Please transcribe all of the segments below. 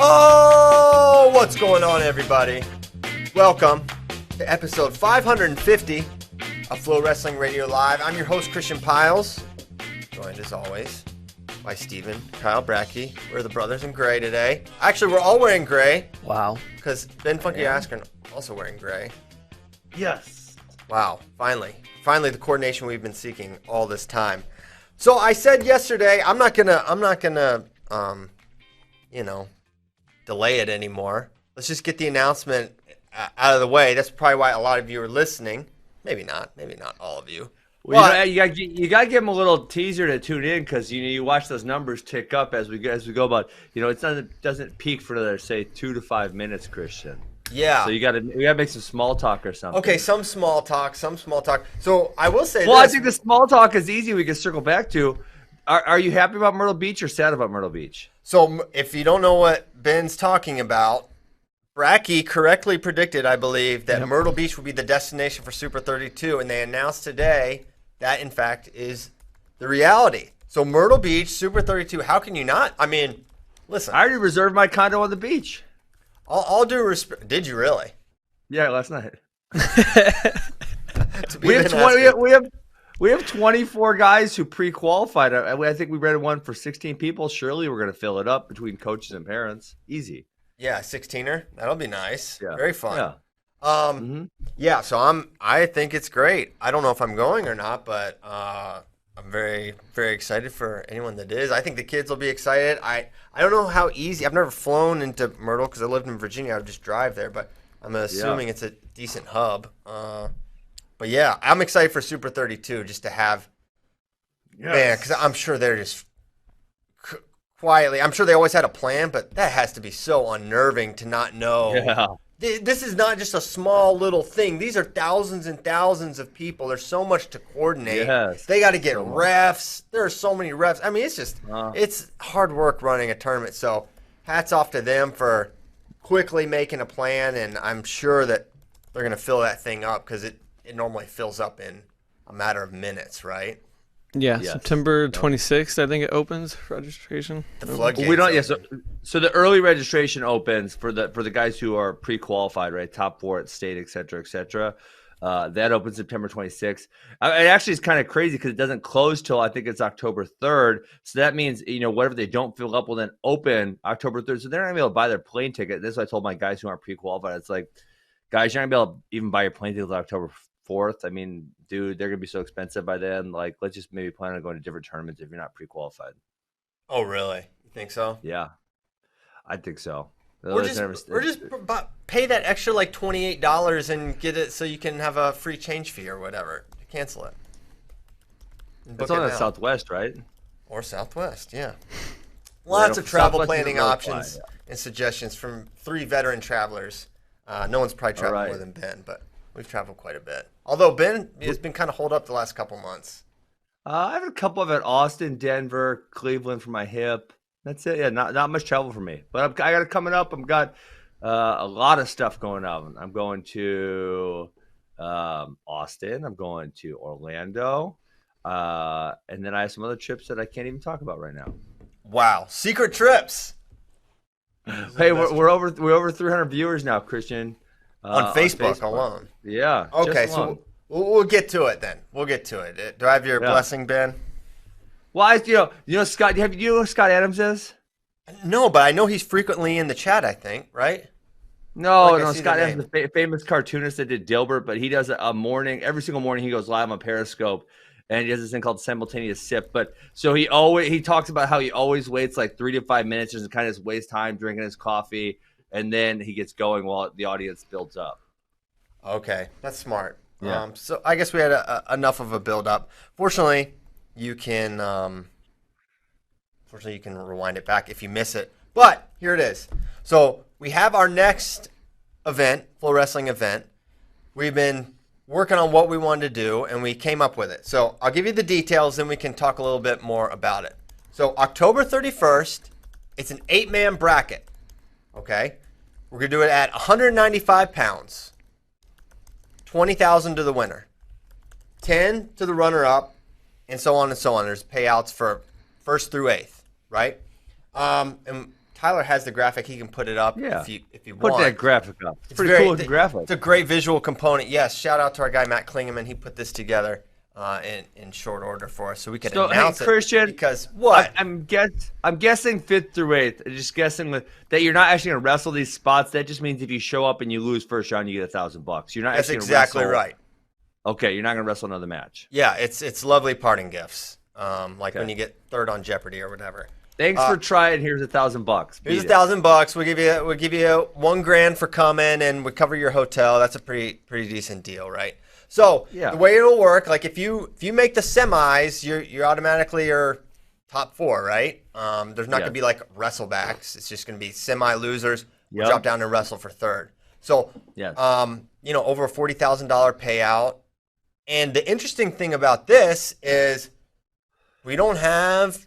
Oh, what's going on, everybody? Welcome to episode 550 of FloWrestling Radio Live. I'm your host, Christian Piles, joined as always by Steven, Kyle Brackey. We're the brothers in gray today. Actually, we're all wearing gray. Wow. Because Ben Funky Askren also wearing gray. Yes. Wow, finally the coordination we've been seeking all this time. So I said yesterday, I'm not gonna delay it anymore. Let's just get the announcement out of the way. That's probably why a lot of you are listening. Maybe not all of you. Well, you gotta give them a little teaser to tune in because you watch those numbers tick up as we go. About it doesn't peak for another say 2 to 5 minutes, Christian. Yeah. So we gotta make some small talk or something. Okay, some small talk. So I will say. Well, I think the small talk is easy. We can circle back to. Are you happy about Myrtle Beach or sad about Myrtle Beach? So if you don't know what Ben's talking about, Brackey correctly predicted, I believe, that Myrtle Beach would be the destination for Super 32, and they announced today that, in fact, is the reality. So Myrtle Beach, Super 32, how can you not? I mean, listen. I already reserved my condo on the beach. All due respect. Did you really? Yeah, last night. We have 24 guys who pre-qualified. I think we rented one for 16 people. Surely we're going to fill it up between coaches and parents. Easy. Yeah, 16er. That'll be nice. Yeah. Very fun. Yeah. Yeah, so I think it's great. I don't know if I'm going or not, but I'm very, very excited for anyone that is. I think the kids will be excited. I don't know how easy. I've never flown into Myrtle because I lived in Virginia. I would just drive there, but I'm assuming it's a decent hub. But yeah, I'm excited for Super 32 just to have, man, because I'm sure they're just quietly. I'm sure they always had a plan, but that has to be so unnerving to not know. Yeah. This is not just a small little thing. These are thousands and thousands of people. There's so much to coordinate. Yes. They got to get refs. There are so many refs. I mean, it's just it's hard work running a tournament. So hats off to them for quickly making a plan, and I'm sure that they're going to fill that thing up because it normally fills up in a matter of minutes, right? Yeah, Yes. September 26th, I think it opens for registration. The floodgates. We don't. Yeah. So the early registration opens for the guys who are pre-qualified, right? Top 4 at state, et cetera, et cetera. That opens September 26th. It actually is kind of crazy because it doesn't close till I think it's October 3rd. So that means whatever they don't fill up will then open October 3rd. So they're not gonna be able to buy their plane ticket. This is what I told my guys who aren't pre-qualified. It's like, guys, you're not gonna be able to even buy your plane ticket until October 4th. I mean, dude, they're gonna be so expensive by then. Like, let's just maybe plan on going to different tournaments if you're not pre-qualified. Oh, really? You think so? Yeah, I think so. Or just pay that extra like $28 and get it so you can have a free change fee or whatever. Cancel it. It's on the Southwest, right? Or Southwest, yeah. Lots of travel planning options and suggestions from 3 veteran travelers. No one's probably traveled more than Ben, but we've traveled quite a bit. Although Ben has been kind of holed up the last couple months. I have a couple of it: Austin, Denver, Cleveland for my hip. That's it. Yeah, not much travel for me. But I got it coming up. I've got a lot of stuff going on. I'm going to Austin. I'm going to Orlando, and then I have some other trips that I can't even talk about right now. Wow, secret trips. Hey, we're over 300 viewers now, Christian. On Facebook alone. Yeah. Okay, so we'll get to it then. We'll get to it. Do I have your blessing, Ben? Well, you know Scott. You know who Scott Adams is? No, but I know he's frequently in the chat. I think, right? No. Scott Adams, the famous cartoonist that did Dilbert, but he does a morning. Every single morning, he goes live on Periscope, and he does this thing called simultaneous sip. But so he talks about how he always waits like 3 to 5 minutes, just kind of just wastes time drinking his coffee. And then he gets going while the audience builds up. Okay, that's smart. Yeah. So I guess we had enough of a build up. Fortunately, you can rewind it back if you miss it. But here it is. So we have our next event, FloWrestling event. We've been working on what we wanted to do, and we came up with it. So I'll give you the details, then we can talk a little bit more about it. So October 31st, it's an 8-man bracket. Okay, we're going to do it at 195 pounds, 20,000 to the winner, 10 to the runner-up, and so on and so on. There's payouts for first through eighth, right? And Tyler has the graphic, he can put it up Yeah. if you Put want. that graphic up. It's pretty very- cool looking graphic. It's a great visual component. Yes, shout out to our guy Matt Klingeman. He put this together in short order for us, so we could announce Christian, it. Because what? I'm guessing 5th through 8th. I'm just guessing that you're not actually going to wrestle these spots. That just means if you show up and you lose first round, you get $1,000. You're not. That's actually exactly wrestle. right. Okay, you're not going to wrestle another match. Yeah, it's lovely parting gifts. Like Okay. when you get third on Jeopardy or whatever. Thanks for trying. Here's $1,000. Here's $1,000. We'll give you $1,000 for coming, and we cover your hotel. That's a pretty decent deal, right? So Yeah. the way it'll work, like if you make the semis, you're automatically your top 4, right? There's not gonna be like wrestlebacks. It's just gonna be semi losers. Yep. Drop down and wrestle for third. So Yes. over a $40,000 payout. And the interesting thing about this is we don't have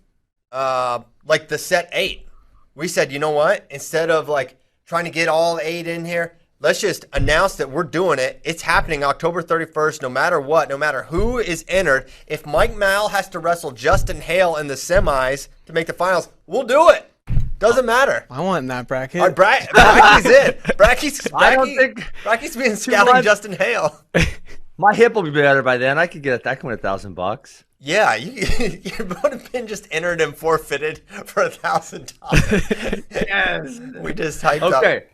like the set 8. We said, you know what? Instead of like trying to get all 8 in here, let's just announce that we're doing it. It's happening October 31st, no matter what, no matter who is entered. If Mike Mal has to wrestle Justin Hale in the semis to make the finals, we'll do it. Doesn't matter. I want in that bracket. Bracky's in. I don't think Bracky's being scouting Justin Hale. My hip will be better by then. I could win $1,000. Yeah, you would have been just entered and forfeited for $1,000. Yes. We just hyped up. Okay.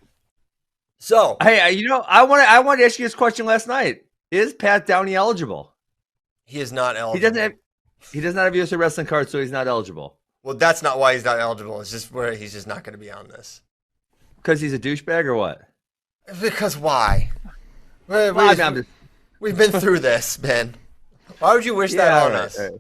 So, Hey, I wanted to ask you this question last night. Is Pat Downey eligible? he is not eligible. He does not have a USA Wrestling card, so he's not eligible. Well, that's not why he's not eligible. It's just where he's just not going to be on this. Because he's a douchebag or what? Because why? We've been through this, Ben. Why would you wish that on us? Right.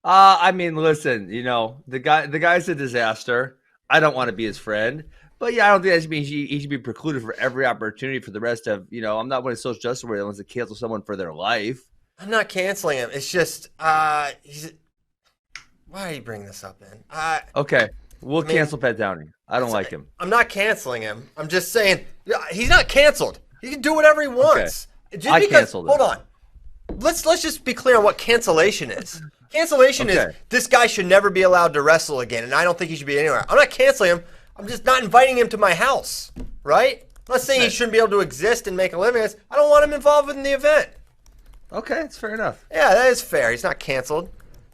I mean, listen, the guy's a disaster. I don't want to be his friend. But yeah, I don't think that means he should be precluded for every opportunity for the rest of, I'm not one of social justice where he wants to cancel someone for their life. I'm not canceling him. It's just, why are you bringing this up, Ben? Okay, we'll cancel Pat Downey. I don't like him. I'm not canceling him. I'm just saying, he's not canceled. He can do whatever he wants. Okay. Just canceled him. Hold on. Let's just be clear on what cancellation is. Cancellation is this guy should never be allowed to wrestle again, and I don't think he should be anywhere. I'm not canceling him. I'm just not inviting him to my house, right? I'm not saying he shouldn't be able to exist and make a living. I don't want him involved in the event. Okay, it's fair enough. Yeah, that is fair. He's not canceled.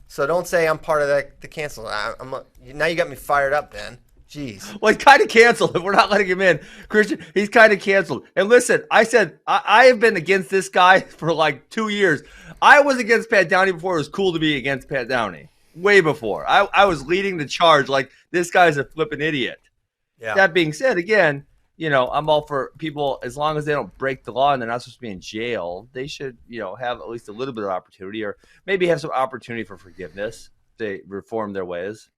So don't say I'm part of the cancel. Now you got me fired up, Ben. Jeez. Well, he's kind of canceled. If we're not letting him in, Christian, he's kind of canceled. And listen, I said I have been against this guy for like 2 years. I was against Pat Downey before it was cool to be against Pat Downey. Way before. I was leading the charge like this guy's a flipping idiot. Yeah. That being said, again, I'm all for people, as long as they don't break the law and they're not supposed to be in jail, they should, have at least a little bit of opportunity, or maybe have some opportunity for forgiveness. They reform their ways.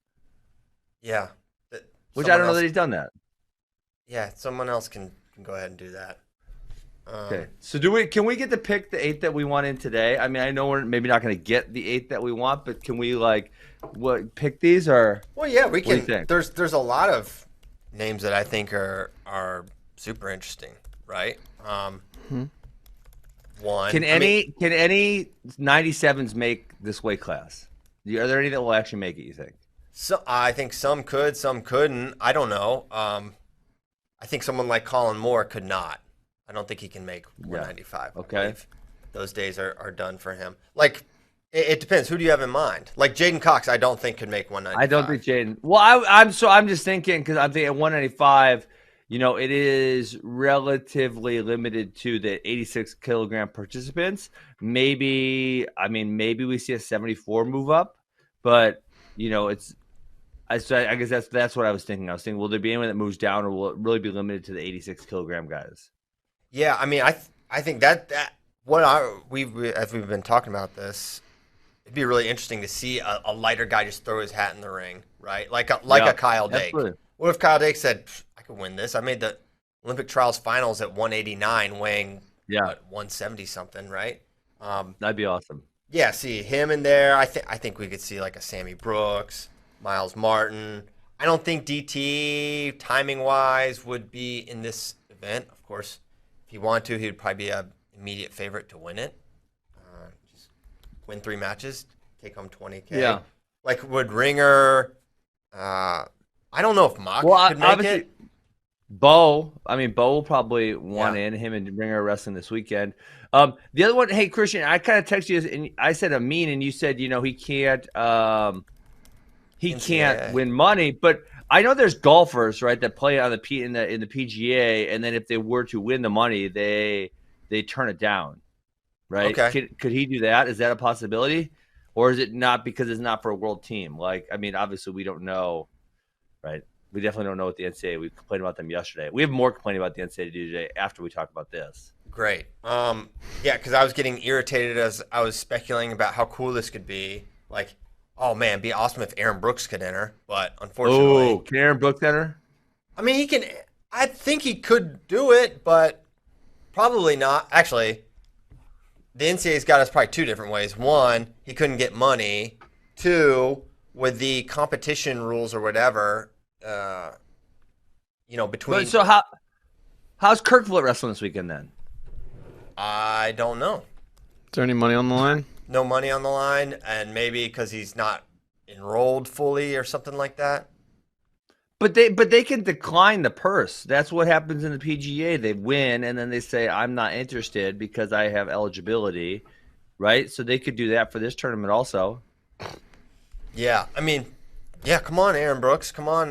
Yeah. Which I don't know that he's done that. Yeah, someone else can go ahead and do that. Okay. So can we get to pick the 8 that we want in today? I mean, I know we're maybe not going to get the 8 that we want, but can we pick these or? Well, yeah, we what do you can. think? There's a lot of names that I think are super interesting, right? One. Can any 97s make this weight class? Are there any that will actually make it, you think? So I think some could, some couldn't. I don't know. I think someone like Colin Moore could not. I don't think he can make 195. Okay. Those days are done for him. Like, it depends. Who do you have in mind? Like Jaden Cox, I don't think could make 195. I don't think Jaden. Well, I'm just thinking because I'm thinking at 195, it is relatively limited to the 86 kilogram participants. Maybe we see a 74 move up, but it's. I guess that's what I was thinking. I was thinking, will there be anyone that moves down, or will it really be limited to the 86 kilogram guys? Yeah, I mean, I think that as we've been talking about this, it'd be really interesting to see a lighter guy just throw his hat in the ring, right? Like a Kyle Dake. Absolutely. What if Kyle Dake said, "I could win this. I made the Olympic trials finals at 189, weighing 170 something, right?" That'd be awesome. Yeah, see him in there. I think we could see like a Sammy Brooks, Miles Martin. I don't think DT timing wise would be in this event. Of course, if he wanted to, he would probably be an immediate favorite to win it. Just win 3 matches, take home $20K. Yeah. Like would Ringer, I don't know if Mock Well, could make obviously, it. Bo will probably want Yeah. in him and Ringer Wrestling this weekend. The other one, hey Christian, I kind of texted you and I said Amin, and you said he can't NCAA. win money, but I know there's golfers, right, that play on in the PGA, and then if they were to win the money, they turn it down, right? Okay. Could he do that? Is that a possibility, or is it not because it's not for a world team? Like, I mean, obviously we don't know, right? We definitely don't know what the NCAA. We complained about them yesterday. We have more complaining about the NCAA to do today after we talk about this. Great. Yeah, because I was getting irritated as I was speculating about how cool this could be. Like, oh man, it'd be awesome if Aaron Brooks could enter, but unfortunately, Oh, can Aaron Brooks enter? I mean, he can. I think he could do it, but probably not. Actually, the NCAA's got us probably two different ways. One, he couldn't get money. Two, with the competition rules or whatever, between. But so how's Kirkwood wrestling this weekend then? I don't know. Is there any money on the line? No money on the line, and maybe because he's not enrolled fully or something like that. But they can decline the purse. That's what happens in the PGA. They win and then they say I'm not interested because I have eligibility, right? So they could do that for this tournament also. Yeah, I mean, yeah. Come on, Aaron Brooks. Come on,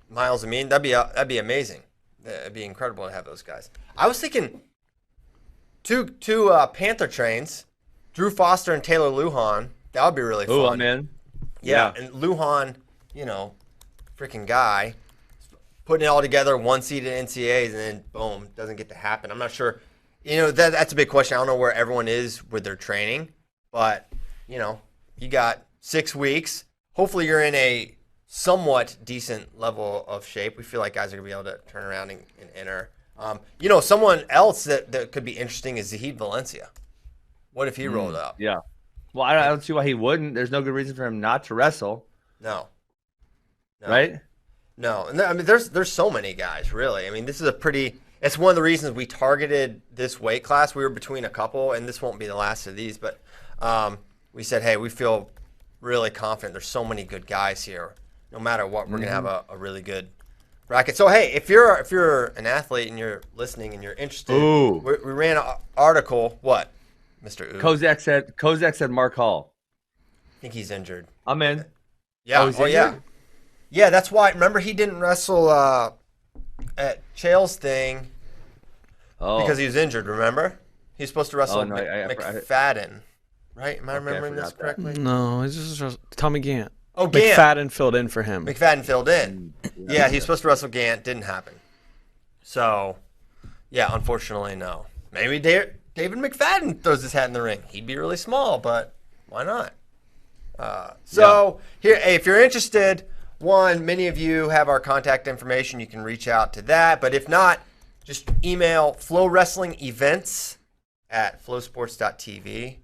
Miles Amin. That'd be amazing. It'd be incredible to have those guys. I was thinking two Panther trains, Drew Foster and Taylor Lujan. That would be really fun. Oh, I'm in. Yeah, and Lujan, freaking guy, putting it all together, one seed at NCAAs, and then boom, doesn't get to happen. I'm not sure. That's a big question. I don't know where everyone is with their training, but you got 6 weeks. Hopefully, you're in a somewhat decent level of shape. We feel like guys are gonna be able to turn around and enter. Someone else that could be interesting is Zahid Valencia. What if he rolled up? Yeah. Well, I don't see why he wouldn't. There's no good reason for him not to wrestle. No. Right? No. And I mean, there's so many guys, really. I mean, this is it's one of the reasons we targeted this weight class. We were between a couple, and this won't be the last of these, but we said, hey, we feel really confident. There's so many good guys here. No matter what, we're going to have a really good bracket. So, hey, if you're an athlete and you're listening and you're interested, we ran an article. What, Mr. Ooh? Kozak said Mark Hall. I think he's injured. I'm in. Yeah. He's injured? Yeah, that's why. Remember, he didn't wrestle at Chael's thing because he was injured, remember? He was supposed to wrestle McFadden, right? Am I remembering this correctly? No, it's just Tommy Gant. Oh, Gant. McFadden filled in for him. McFadden filled in. Yeah, he was supposed to wrestle Gant. Didn't happen. So, yeah, unfortunately, no. Maybe David McFadden throws his hat in the ring. He'd be really small, but why not? Here, hey, if you're interested, many of you have our contact information. You can reach out to that. But if not, just email flowwrestlingevents@flowsports.tv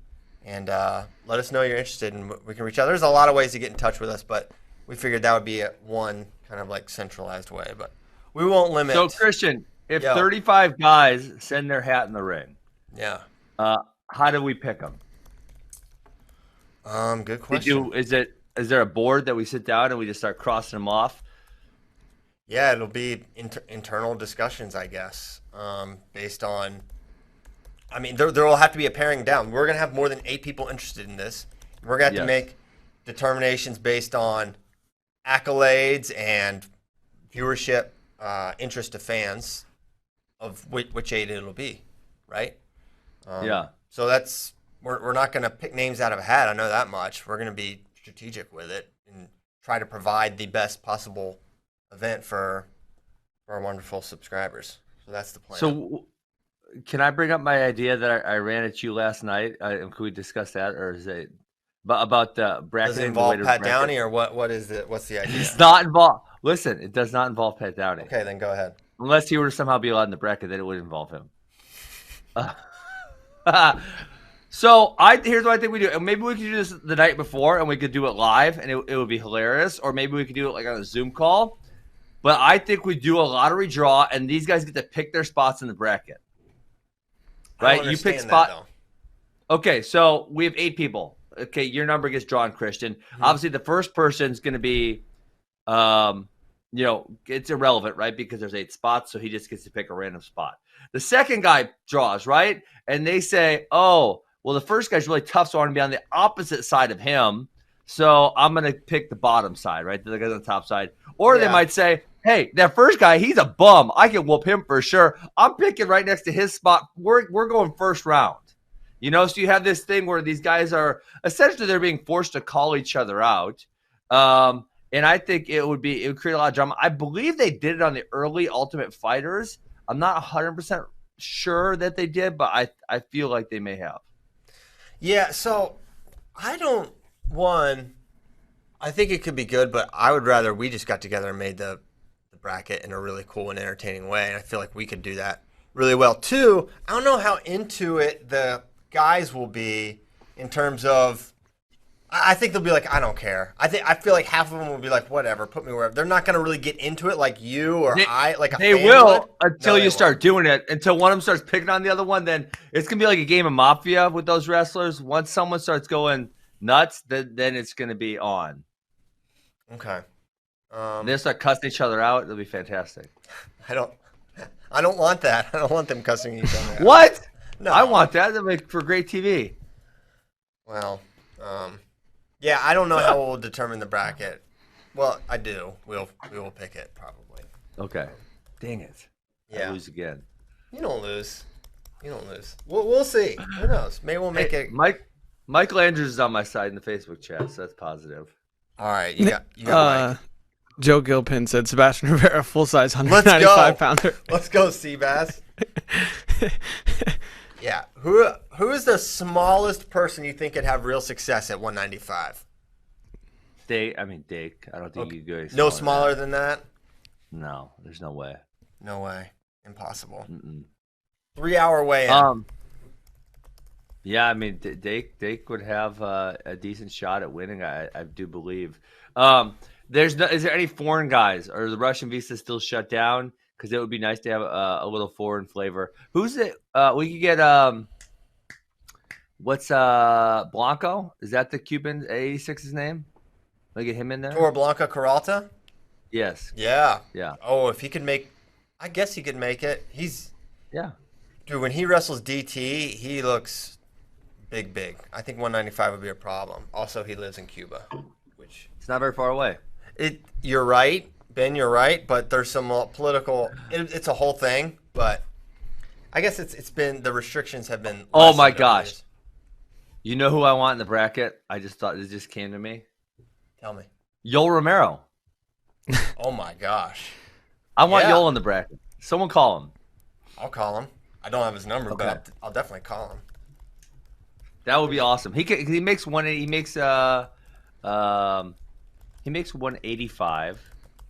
and let us know you're interested, and we can reach out. There's a lot of ways to get in touch with us, but we figured that would be one kind of like centralized way. But we won't limit. So, Christian, if 35 guys send their hat in the ring, how do we pick them? Good question. Is there a board that we sit down and we just start crossing them off? Yeah, it'll be internal discussions, I guess, based on. I mean, there will have to be a paring down. We're going to have more than 8 people interested in this. We're going to have to make determinations based on accolades and viewership, interest to fans of which 8 it'll be, right? So we're not going to pick names out of a hat. I know that much. We're going to be strategic with it and try to provide the best possible event for our wonderful subscribers. So that's the plan. So can I bring up my idea that I ran at you last night? Can we discuss that, or is it about the bracket? Does it involve Pat Downey, or what is it? What's the idea? It's not involved. Listen, it does not involve Pat Downey. Okay, then go ahead. Unless he were to somehow be allowed in the bracket, then it would involve him. So here's what I think we do. Maybe we could do this the night before, and we could do it live, and it would be hilarious. Or maybe we could do it like on a Zoom call. But I think we do a lottery draw, and these guys get to pick their spots in the bracket. Right? You pick spot. Okay, so we have 8 people. Okay, your number gets drawn, Christian. Mm-hmm. Obviously, the first person's going to be it's irrelevant, right? Because there's 8 spots, so he just gets to pick a random spot. The second guy draws, right? And they say, oh, well, the first guy's really tough, so I want to be on the opposite side of him. So I'm going to pick the bottom side, right? The guy on the top side. Or they might say, hey, that first guy, he's a bum. I can whoop him for sure. I'm picking right next to his spot. We're going first round. So you have this thing where these guys are essentially they're being forced to call each other out. And I think it would create a lot of drama. I believe they did it on the early Ultimate Fighters. I'm not 100% sure that they did, but I feel like they may have. Yeah, so I think it could be good, but I would rather we just got together and made the bracket in a really cool and entertaining way, and I feel like we could do that really well. Two, I don't know how into it the guys will be in terms of I think they'll be like, I don't care. I feel like half of them will be like, whatever, put me wherever. They're not going to really get into it like you or They will until you start doing it. Until one of them starts picking on the other one, then it's going to be like a game of Mafia with those wrestlers. Once someone starts going nuts, then it's going to be on. Okay. They'll start cussing each other out. It'll be fantastic. I don't want that. I don't want them cussing each other out. What? No. I want that. That'll make for great TV. Well, yeah, I don't know how we'll determine the bracket. Well, I do. We will pick it probably. Okay. Dang it. Yeah. I lose again. You don't lose. We'll see. Who knows? Maybe we'll make it. Michael Andrews is on my side in the Facebook chat, so that's positive. All right, you got Mike. Joe Gilpin said Sebastian Rivera, full-size 195-pounder. Let's go, Seabass. Yeah. Who is the smallest person you think could have real success at 195? Dake. I don't think you could go no smaller than that? No, there's no way. No way. Impossible. Mm-mm. 3-hour weigh-in. Yeah, Dake would have a decent shot at winning. I do believe. Is there any foreign guys? Or the Russian visa still shut down? Because it would be nice to have a little foreign flavor. Who's it? We could get what's Blanco? Is that the Cuban 86's name? We get him in there. Tor Blanco Caralta? Yes. Yeah. Yeah. Oh, if he could make, I guess he could make it. Dude, when he wrestles DT, he looks big. I think 195 would be a problem. Also, he lives in Cuba, which it's not very far away. You're right, Ben. You're right, but there's some political. It's a whole thing, but I guess it's been the restrictions have been. Oh my gosh! You know who I want in the bracket? I just thought it just came to me. Tell me. Yoel Romero. Oh my gosh! I want Yoel in the bracket. Someone call him. I'll call him. I don't have his number, but I'll definitely call him. That would be awesome. He makes 185.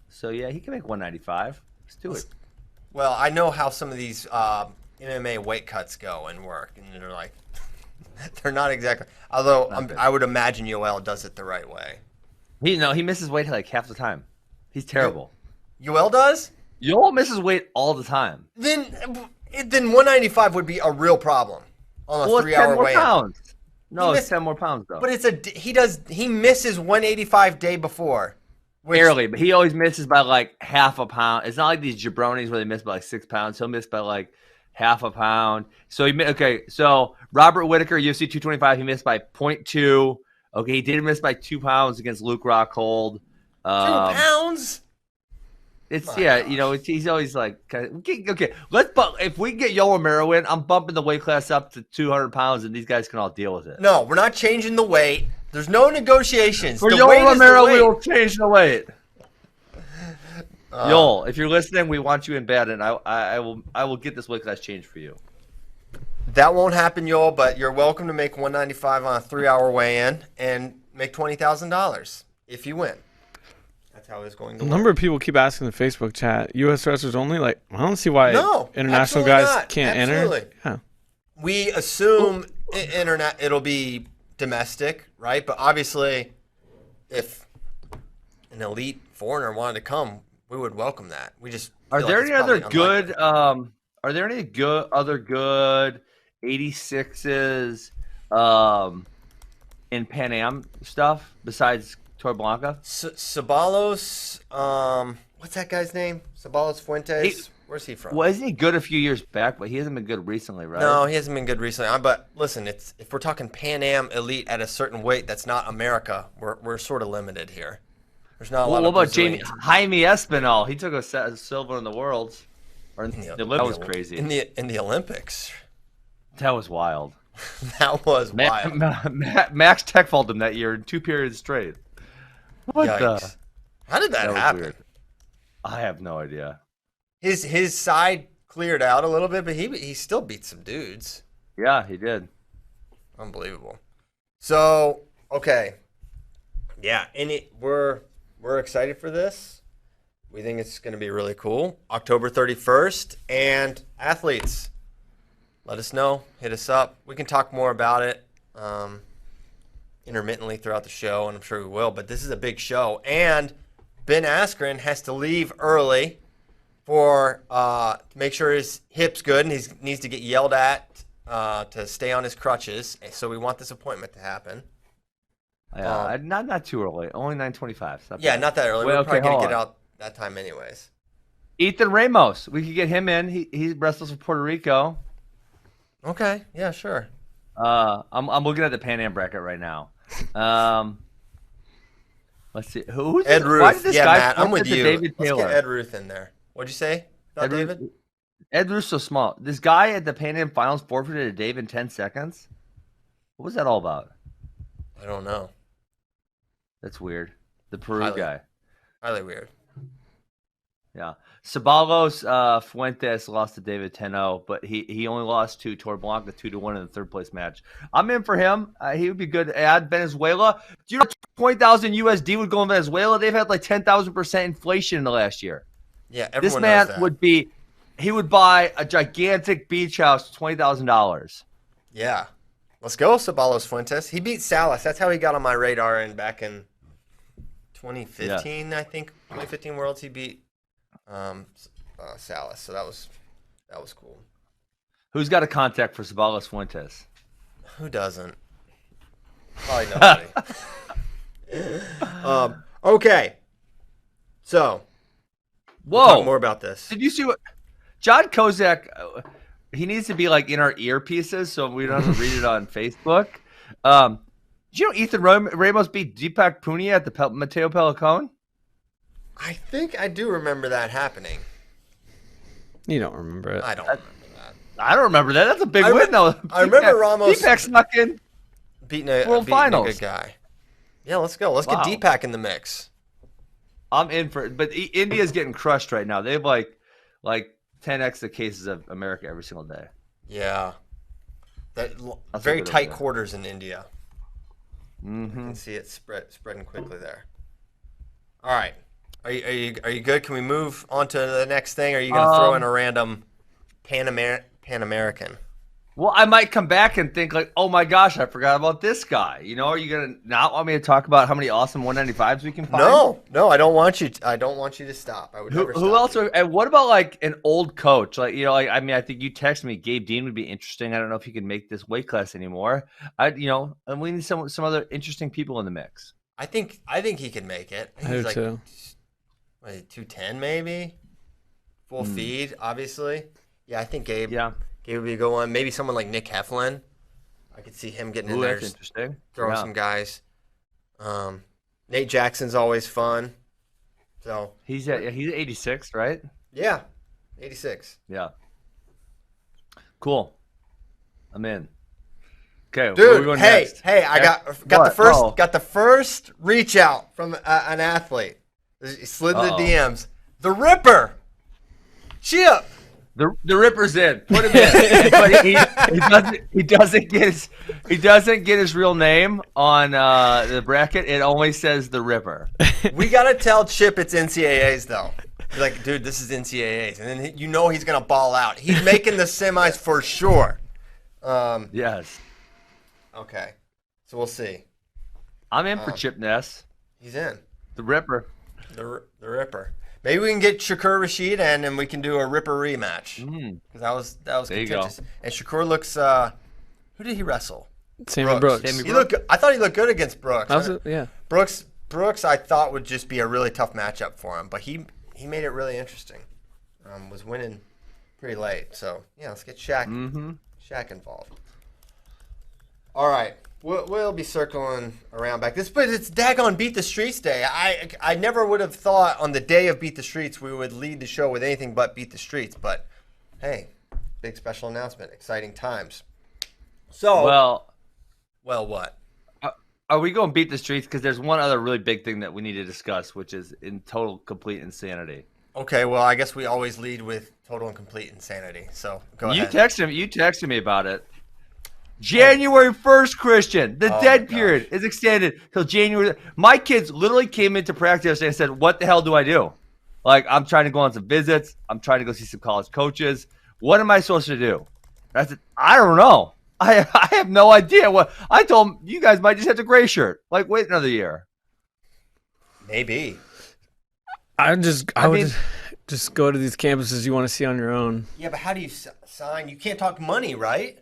So yeah, he can make 195. Let's do it. Well, I know how some of these MMA weight cuts go and work, and they're like, they're not exactly. Although I would imagine Yoel does it the right way. He misses weight like half the time. He's terrible. Yoel does? Yoel misses weight all the time. Then 195 would be a real problem on a 3-hour weigh-in. Pounds. No, it's 10 more pounds though. But he misses 185 day before. Barely, but he always misses by like half a pound. It's not like these jabronis where they miss by like 6 pounds. He'll miss by like half a pound. So so Robert Whitaker, UFC 225, he missed by 0.2. Okay, he did miss by 2 pounds against Luke Rockhold. 2 pounds? He's always like, okay, if we can get Yoel Romero in, I'm bumping the weight class up to 200 pounds, and these guys can all deal with it. No, we're not changing the weight. There's no negotiations. For Yoel Romero, we will change the weight. Yoel, if you're listening, we want you in bad, and I will get this weight class changed for you. That won't happen, Yoel, but you're welcome to make 195 on a 3-hour weigh-in and make $20,000 if you win. That's how it's going to work. A number of people keep asking in the Facebook chat, U.S. wrestlers only? Like, I don't see why international guys can't enter. Yeah. We assume it'll be domestic, right? But obviously, if an elite foreigner wanted to come, we would welcome that. We just are there any other good? Are there any other good 86s in Pan Am stuff besides Torreblanca? Ceballos, what's that guy's name? Ceballos Fuentes. Where's he from? Well, isn't he good a few years back? But he hasn't been good recently, right? No, he hasn't been good recently. But listen, if we're talking Pan Am elite at a certain weight, that's not America. We're sort of limited here. There's not a lot. What about Jaime Espinal? He took a silver in the Worlds. That was crazy. In the Olympics. That was wild. That was wild. Max Techfold him that year in 2 periods straight. What Yikes. How did that happen? Weird. I have no idea. His side cleared out a little bit, but he still beat some dudes. Yeah, he did. Unbelievable. So, okay. Yeah, we're excited for this. We think it's going to be really cool. October 31st. And athletes, let us know. Hit us up. We can talk more about it intermittently throughout the show, and I'm sure we will. But this is a big show. And Ben Askren has to leave early to make sure his hip's good, and he needs to get yelled at to stay on his crutches. So we want this appointment to happen. Not too early. Only 9:25. Yeah, not that early. We're probably going to get out that time anyways. Ethan Ramos. We could get him in. He wrestles for Puerto Rico. Okay. Yeah, sure. I'm looking at the Pan Am bracket right now. Let's see. Who's Ed Ruth? Why did this guy Matt, I'm with you. David Let's Taylor? get Ed Ruth in there. What'd you say about David? Ed Ruth's so small. This guy at the Pan Am Finals forfeited a Dave in 10 seconds. What was that all about? I don't know. That's weird. The Peru guy. Highly weird. Yeah. Ceballos Fuentes lost to David 10-0, but he only lost to Torreblanca 2-1 in the third place match. I'm in for him. He would be good to add. Venezuela. Do you know 20,000 USD would go in Venezuela? They've had like 10,000% inflation in the last year. Yeah, everyone This man knows that. he would buy a gigantic beach house for $20,000. Yeah. Let's go, Ceballos Fuentes. He beat Salas. That's how he got on my radar back in 2015, I think. 2015 Worlds, he beat Salas. So that was cool. Who's got a contact for Ceballos Fuentes? Who doesn't? Probably nobody. Okay. So, whoa. We'll talk more about this. Did you see what John Kozak? He needs to be like in our earpieces, so we don't have to read it on Facebook. Did you know Ethan Ramos beat Deepak Punia at the Mateo Pelicone? I think I do remember that happening. You don't remember it. I don't remember that. I don't remember that. That's a big win, though. I remember Ramos Deepak snuck in beating a good guy. Yeah, let's go. Let's get Deepak in the mix. I'm in for it. But India's getting crushed right now. They have like 10x the cases of America every single day. Yeah. That's very tight quarters in India. Mm-hmm. You can see it spreading quickly there. All right. Are you good? Can we move on to the next thing? Or are you going to throw in a random Pan American? Well, I might come back and think like, oh my gosh, I forgot about this guy. You know, are you going to not want me to talk about how many awesome 195s we can find? No, I don't want you. I don't want you to stop. I would never stop. Who else? And what about like an old coach? Like, you know, like, I mean, I think you texted me. Gabe Dean would be interesting. I don't know if he can make this weight class anymore. And we need some other interesting people in the mix. I think he can make it. I do too. 210 maybe. Full feed, obviously. Yeah, I think Gabe. Yeah. Gabe would be a good one. Maybe someone like Nick Heflin. I could see him getting in there. That's interesting. Throwing some guys. Nate Jackson's always fun. So he's 86, right? Yeah, 86. Yeah. Cool. I'm in. Okay, dude. I got the first reach out from an athlete. He slid in the DMs. The Ripper. Chip. The Ripper's in. Put him in. But he doesn't get his real name on the bracket. It only says the Ripper. We gotta tell Chip it's NCAAs though. You're like, dude, this is NCAAs, and then he's gonna ball out. He's making the semis for sure. Yes. Okay. So we'll see. I'm in for Chip Ness. He's in. The Ripper. The Ripper. Maybe we can get Shakur Rashid in, and we can do a Ripper rematch. Because that was contentious. And Shakur looks. Who did he wrestle? Sammy Brooks. I thought he looked good against Brooks. Yeah. Brooks, I thought would just be a really tough matchup for him, but he he made it really interesting. Was winning pretty late. So, yeah, let's get Shaq involved. All right. We'll be circling around back. But it's daggone Beat the Streets Day. I never would have thought on the day of Beat the Streets we would lead the show with anything but Beat the Streets. But, hey, big special announcement. Exciting times. So, well, what? Are we going to Beat the Streets? Because there's one other really big thing that we need to discuss, which is in total, complete insanity. Okay, well, I guess we always lead with total and complete insanity. So, go ahead. You texted me about it. January 1st, Christian. The dead period is extended till January. My kids literally came into practice and said, what the hell do I do? Like, I'm trying to go on some visits. I'm trying to go see some college coaches. What am I supposed to do? I said, I don't know. I have no idea. What I told them, you guys might just have to gray shirt. Like, wait another year. Maybe. I would just go to these campuses you want to see on your own. Yeah, but how do you sign? You can't talk money, right?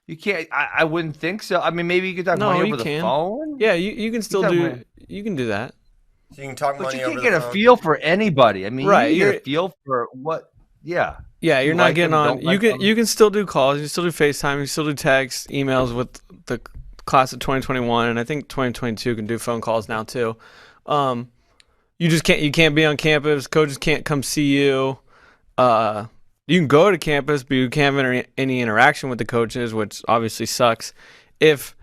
You can't. I wouldn't think so. I mean, maybe you could talk money over the phone. Yeah, you can still do. You can do that. So you can talk money over the phone. But you can't get a feel for anybody. I mean, right? You get a feel for what? Yeah. Yeah, you're not getting on. You can still do calls. You can still do FaceTime. You can still do texts, emails with the class of 2021, and I think 2022 can do phone calls now too. You just can't. You can't be on campus. Coaches can't come see you. You can go to campus, but you can't have any interaction with the coaches, which obviously sucks. If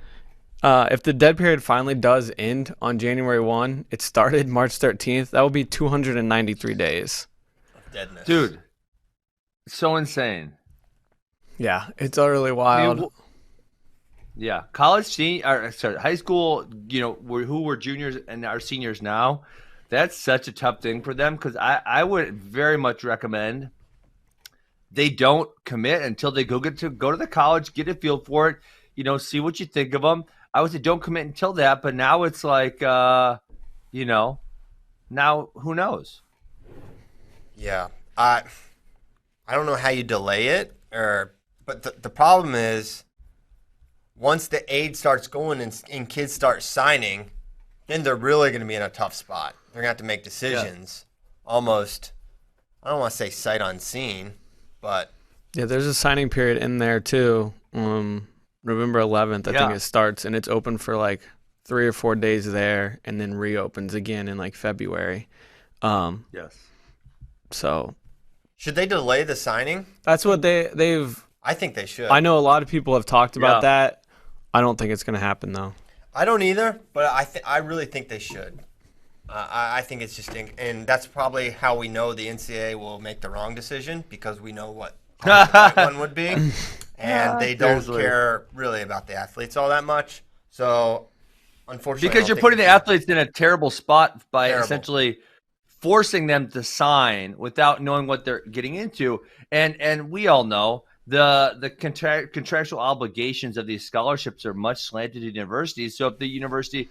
the dead period finally does end on January 1, it started March 13th. That will be 293 days. Deadness. Dude, so insane. Yeah, it's utterly wild. Yeah, high school, who were juniors and are seniors now, that's such a tough thing for them because I would very much recommend they don't commit until they go to the college, get a feel for it, see what you think of them. I would say don't commit until that, but now it's like, now who knows? Yeah, I don't know how you delay it, but the problem is once the aid starts going and kids start signing, then they're really going to be in a tough spot. They're going to have to make decisions almost, I don't want to say sight unseen, but. Yeah, there's a signing period in there too. November 11th, I think it starts, and it's open for like 3 or 4 days there and then reopens again in like February. Yes. So. Should they delay the signing? That's what they've. I think they should. I know a lot of people have talked about that. I don't think it's going to happen though. I don't either, but I really think they should. I think it's just, and that's probably how we know the NCAA will make the wrong decision because we know what the right one would be, and they don't care really about the athletes all that much. So, unfortunately, because you're putting the athletes in a terrible spot by essentially forcing them to sign without knowing what they're getting into, and we all know. The contractual obligations of these scholarships are much slanted to universities. So if the university,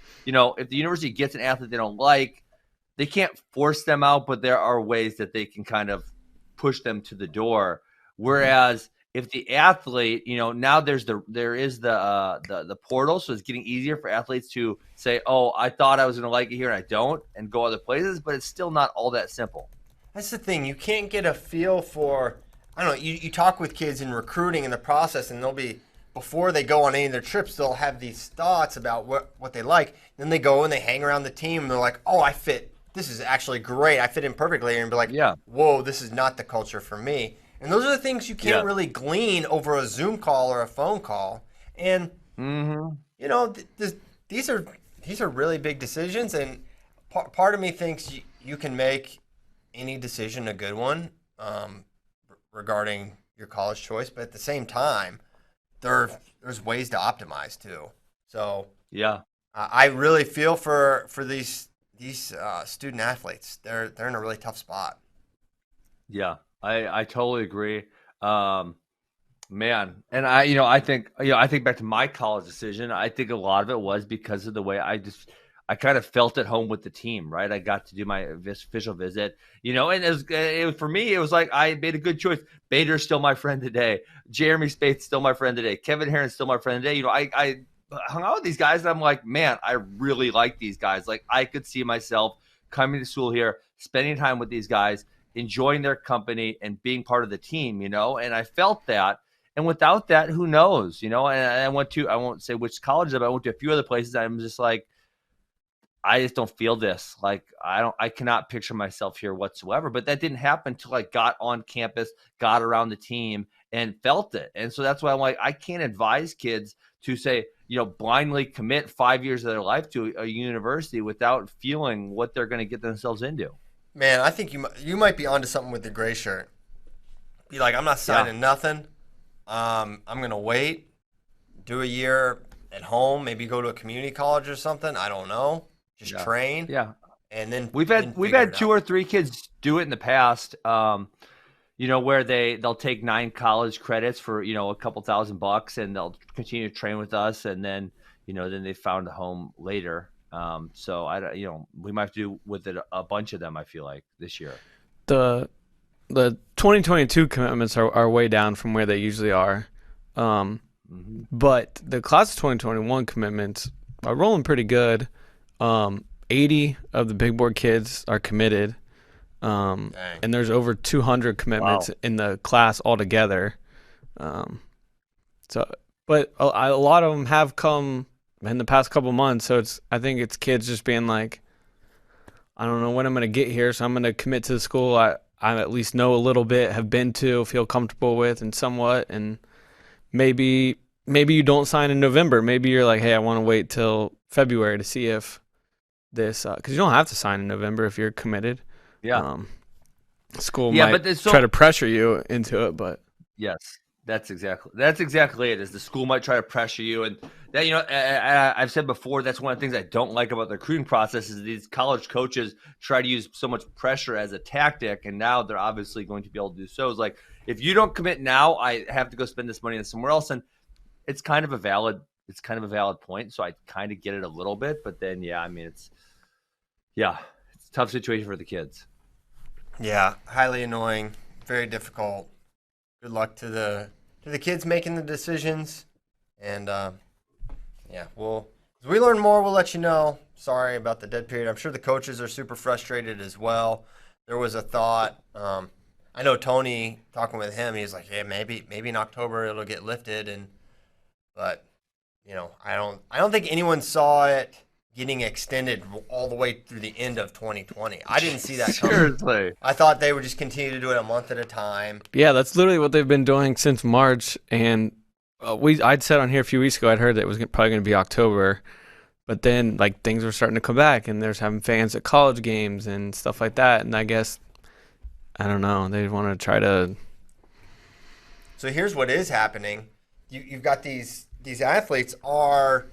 gets an athlete they don't like, they can't force them out, but there are ways that they can kind of push them to the door. Whereas if the athlete, now there is the portal, so it's getting easier for athletes to say, "Oh, I thought I was going to like it here and I don't," and go other places. But it's still not all that simple. That's the thing. You can't get a feel for. I don't know, you talk with kids in recruiting in the process, and they'll be, before they go on any of their trips, they'll have these thoughts about what they like. Then they go and they hang around the team, and they're like, oh, I fit. This is actually great. I fit in perfectly. And be like, whoa, this is not the culture for me. And those are the things you can't really glean over a Zoom call or a phone call. And, these are really big decisions, and part of me thinks you can make any decision a good one. Regarding your college choice, but at the same time, there's ways to optimize too. So I really feel for these student athletes. They're in a really tough spot. Yeah, I totally agree, man. And I think back to my college decision. I think a lot of it was because of the way I kind of felt at home with the team, right? I got to do my official visit, and for me, it was like I made a good choice. Bader's still my friend today. Jeremy Spate's still my friend today. Kevin Herron's still my friend today. I hung out with these guys, and I'm like, man, I really like these guys. Like, I could see myself coming to school here, spending time with these guys, enjoying their company, and being part of the team, and I felt that. And without that, who knows, and I won't say which colleges, but I went to a few other places. I'm just like, I just don't feel this. Like, I cannot picture myself here whatsoever. But that didn't happen until I got on campus, got around the team, and felt it. And so that's why I'm like, I can't advise kids to say, blindly commit 5 years of their life to a university without feeling what they're going to get themselves into. Man, I think you might be onto something with the gray shirt. Be like, I'm not signing nothing. I'm going to wait, do a year at home, maybe go to a community college or something. I don't know. Just train. Yeah. And then we've had 2 or 3 kids do it in the past, where they'll take 9 college credits for, a couple $1,000 and they'll continue to train with us. And then, then they found a home later. So we might have to do with it a bunch of them, I feel like, this year. The 2022 commitments are way down from where they usually are. But the class of 2021 commitments are rolling pretty good. 80 of the big board kids are committed. And there's over 200 commitments in the class altogether. But a lot of them have come in the past couple months. So I think it's kids just being like, I don't know when I'm going to get here, so I'm going to commit to the school I at least know a little bit, have been to, feel comfortable with, and somewhat. And maybe you don't sign in November. Maybe you're like, hey, I want to wait till February to see if this, because you don't have to sign in November if you're committed. Yeah. School might try to pressure you into it, but yes, that's exactly it. Is the school might try to pressure you, and that I've said before, that's one of the things I don't like about the recruiting process is these college coaches try to use so much pressure as a tactic, and now they're obviously going to be able to do so. It's like, if you don't commit now, I have to go spend this money somewhere else, and it's kind of a valid point. So I kind of get it a little bit, but then it's a tough situation for the kids. Yeah, highly annoying, very difficult. Good luck to the kids making the decisions, and as we learn more, we'll let you know. Sorry about the dead period. I'm sure the coaches are super frustrated as well. There was a thought. I know Tony, talking with him, he's like, "Yeah, maybe in October it'll get lifted," but I don't think anyone saw it getting extended all the way through the end of 2020. I didn't see that coming. Seriously. I thought they would just continue to do it a month at a time. Yeah, that's literally what they've been doing since March. And I'd said on here a few weeks ago, I'd heard that it was probably going to be October. But then things were starting to come back, and there's having fans at college games and stuff like that. And I guess, I don't know, they want to try to. So here's what is happening. You've got these athletes are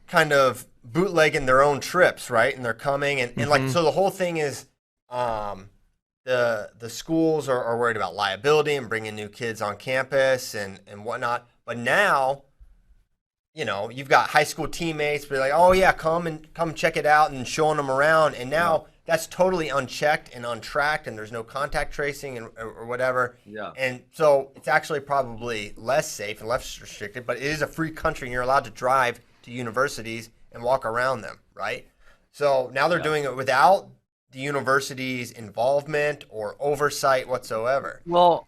kind of bootlegging their own trips, right? And they're coming and so the whole thing is the schools are worried about liability and bringing new kids on campus and whatnot. But now, you've got high school teammates be like, oh yeah, come check it out, and showing them around. And now that's totally unchecked and untracked, and there's no contact tracing or whatever. Yeah. And so it's actually probably less safe and less restricted, but it is a free country, and you're allowed to drive to universities and walk around them, right? So now they're doing it without the university's involvement or oversight whatsoever. Well,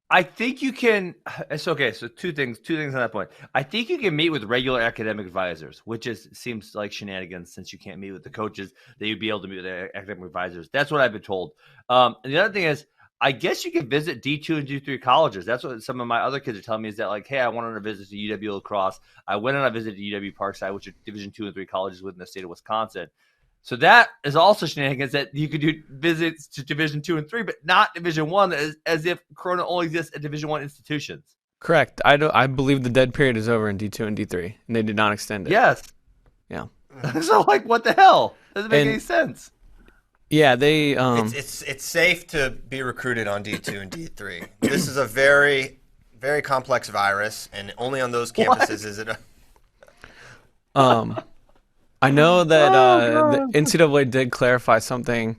I think you can. It's okay. So two things on that point. I think you can meet with regular academic advisors, which seems like shenanigans since you can't meet with the coaches. That you'd be able to meet with the academic advisors. That's what I've been told. And the other thing is, I guess you can visit D2 and D3 colleges. That's what some of my other kids are telling me is that, like, hey, I went on a visit to UW La Crosse. I went on a visit to UW Parkside, which are Division 2 and 3 colleges within the state of Wisconsin. So that is also shenanigans, that you could do visits to Division 2 and 3, but not Division 1, as if Corona only exists at Division 1 institutions. Correct. I believe the dead period is over in D2 and D3, and they did not extend it. Yes. Yeah. So, what the hell? Doesn't make any sense. Yeah, they. It's safe to be recruited on D2 and D3. This is a very, very complex virus, and only on those campuses is it. I know that the NCAA did clarify something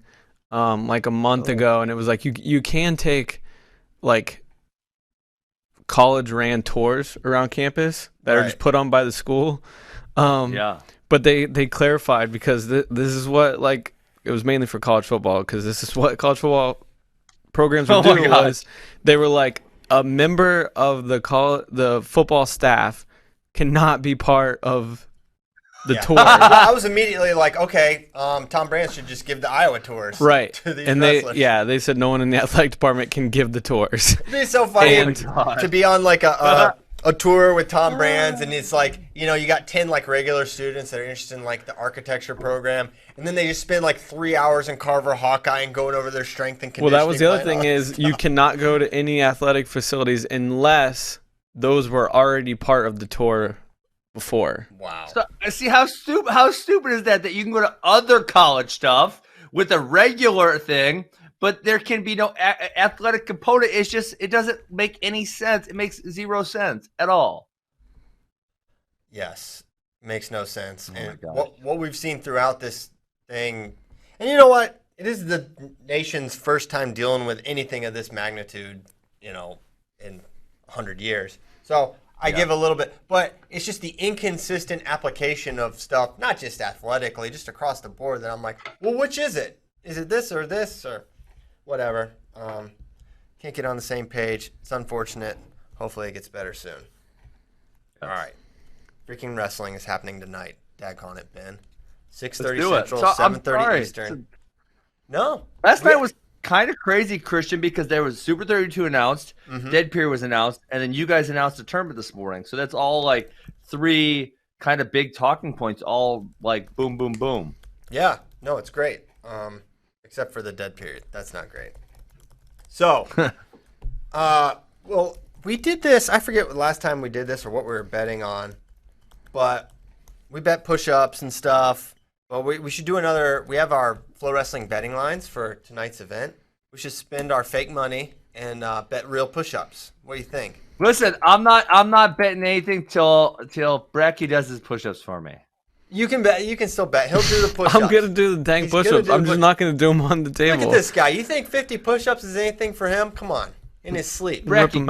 like a month ago, and it was like you can take college ran tours around campus that are just put on by the school. But they clarified, because this is what it was mainly for college football because this is what college football programs were doing was they were like a member of the football staff cannot be part of the tour. Well, I was immediately like, okay, Tom Brand should just give the Iowa tours, right? To these and wrestlers. they said no one in the athletic department can give the tours. It'd be so funny to be on like a tour with Tom Brands, and it's like, you know, you got 10 like regular students that are interested in like the architecture program, and then they just spend like 3 hours in Carver Hawkeye and going over their strength and conditioning. Well, that was the other thing is you cannot go to any athletic facilities unless those were already part of the tour before. Wow. So, see how stupid is that you can go to other college stuff with a regular thing, but there can be no athletic component. It's just, it doesn't make any sense. It makes zero sense at all. Yes, makes no sense. Oh and what we've seen throughout this thing, and you know what? It is the nation's first time dealing with anything of this magnitude, you know, in 100 years. So I give a little bit, but it's just the inconsistent application of stuff, not just athletically, just across the board, that I'm like, well, which is it? Is it this or whatever? Can't get on the same page. It's unfortunate. Hopefully it gets better soon. All right. Freaking wrestling is happening tonight. Daggone it, Ben. 6:30 Central, 7:30 Eastern. No. Last night was kind of crazy, Christian, because there was Super 32 announced, Dead Period was announced, and then you guys announced a tournament this morning. So that's all like 3 kind of big talking points, all like boom, boom, boom. Yeah. No, it's great. Except for the Dead Period. That's not great. So, well, we did this. I forget what last time we did this or what we were betting on, but we bet push-ups and stuff. Well, we should do another. We have our FloWrestling betting lines for tonight's event. We should spend our fake money and bet real push-ups. What do you think? Listen, I'm not betting anything till Bracky does his push-ups for me. You can bet. You can still bet. He'll do the push-ups. I'm gonna do the dang push-ups. I'm just not gonna do them on the table. Look at this guy. You think 50 push-ups is anything for him? Come on, in his sleep. Bracky,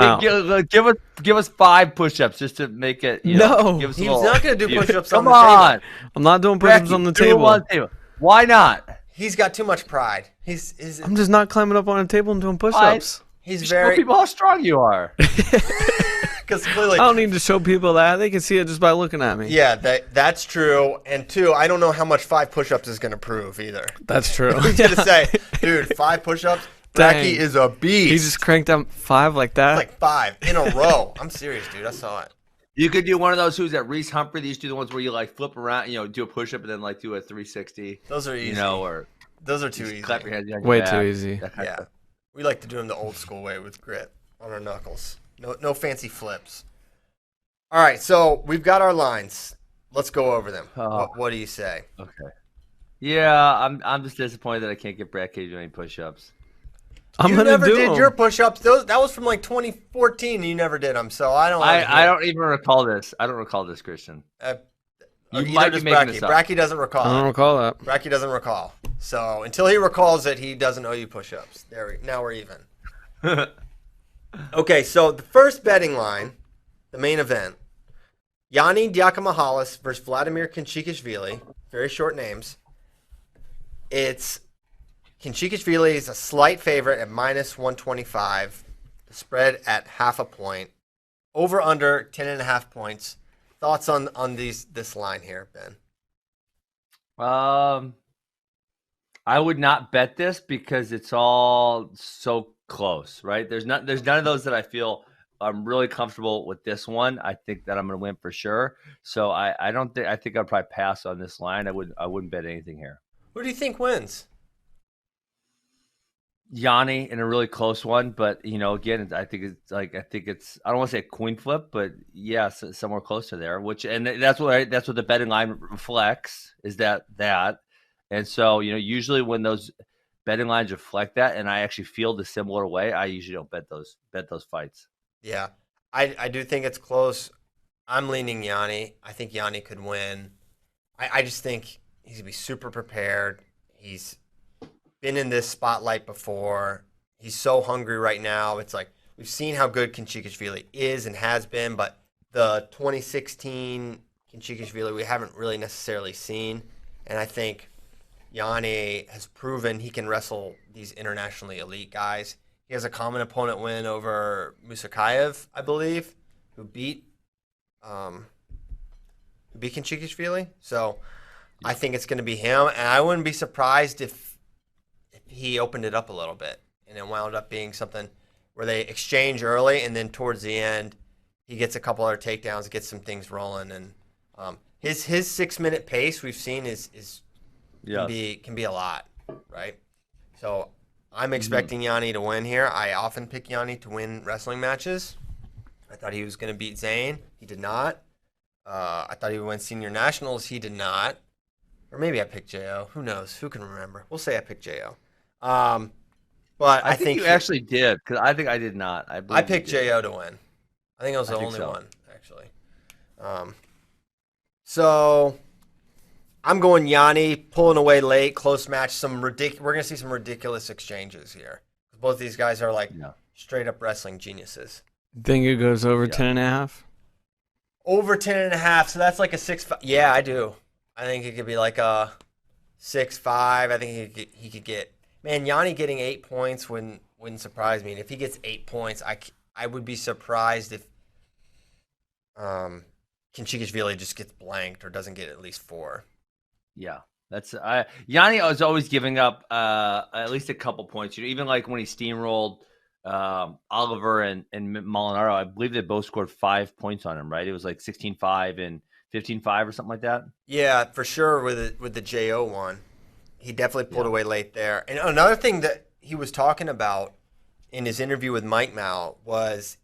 give us 5 push-ups just to make it. You know, give us he's not gonna do push-ups on the the table. Come on, I'm not doing push-ups on the table. Why not? He's got too much pride. I'm just not climbing up on a table and doing push-ups. He's Show people how strong you are. Because clearly, I don't need to show people that. They can see it just by looking at me. Yeah, that's true. And 2, I don't know how much 5 push-ups is going to prove either. That's true. He's going to say, dude, 5 push-ups? Bracky is a beast. He just cranked up 5 like that? Like 5 in a row. I'm serious, dude. I saw it. You could do one of those who's at Reese Humphrey. They used to do the ones where you like flip around, you know, do a push-up and then like do a 360. Those are easy. You know, or those are too easy. Clap your hands behind your Way back, too easy. Yeah. We like to do them the old school way with grit on our knuckles. No fancy flips. All right, so we've got our lines. Let's go over them. What do you say? Okay. Yeah, I'm just disappointed that I can't get Brad Cage doing any push-ups. You never did your push-ups. That was from like 2014. And you never did them, so I don't. I don't even recall this. I don't recall this, Christian. You might be making this up. Bracky doesn't recall. I don't recall that. Bracky doesn't recall. So until he recalls it, he doesn't owe you push-ups. Now we're even. Okay, so the first betting line, the main event, Yanni Diakomahalis versus Vladimir Kinchikishvili. Very short names. It's Kinchikishvili is a slight favorite at minus 125. The spread at 0.5 point. Over under 10.5 points. Thoughts on this line here, Ben? I would not bet this because it's all so close, right? There's none of those that I feel I'm really comfortable with. This one, I think that I'm going to win for sure. So I think I'd probably pass on this line. I wouldn't bet anything here. Who do you think wins? Yanni in a really close one, but you know, again, I think it's I don't want to say a coin flip, but yeah, somewhere close to there. And that's what the betting line reflects is that. And so, you know, usually when those betting lines reflect that, and I actually feel the similar way, I usually don't bet those fights. Yeah, I do think it's close. I'm leaning Yanni. I think Yanni could win. I just think he's gonna be super prepared. He's been in this spotlight before. He's so hungry right now. It's like we've seen how good Kinchikishvili is and has been, but the 2016 Kinchikishvili we haven't really necessarily seen. And I think Yanni has proven he can wrestle these internationally elite guys. He has a common opponent win over Musakayev, I believe, who beat Kinchikishvili. So I think it's going to be him, and I wouldn't be surprised if he opened it up a little bit and it wound up being something where they exchange early, and then towards the end he gets a couple other takedowns, gets some things rolling, and his 6-minute pace we've seen can be a lot, right? So I'm expecting Yanni to win here. I often pick Yanni to win wrestling matches. I thought he was going to beat Zayn. He did not. I thought he would win senior nationals. He did not. Or maybe I picked Jo. Who knows? Who can remember? We'll say I picked Jo. But I think you actually did, because I think I did not. I picked Jo to win. I think I was the only one, actually. So I'm going Yanni, pulling away late, close match. We're going to see some ridiculous exchanges here. Both these guys are straight up wrestling geniuses. Think it goes over 10.5? Over 10.5, so that's like a 6-5. Yeah, I do. I think it could be like a 6-5. I think he could get. Man, Yanni getting 8 points wouldn't surprise me. And if he gets 8 points, I would be surprised if Kinchikishvili just gets blanked or doesn't get at least 4. Yeah, that's Yanni is always giving up at least a couple points. Even like when he steamrolled Oliver and Molinaro, I believe they both scored 5 points on him, right? It was like 16-5 and 15-5 or something like that. Yeah, for sure with the JO one. He definitely pulled away late there. And another thing that he was talking about in his interview with Mike Mal was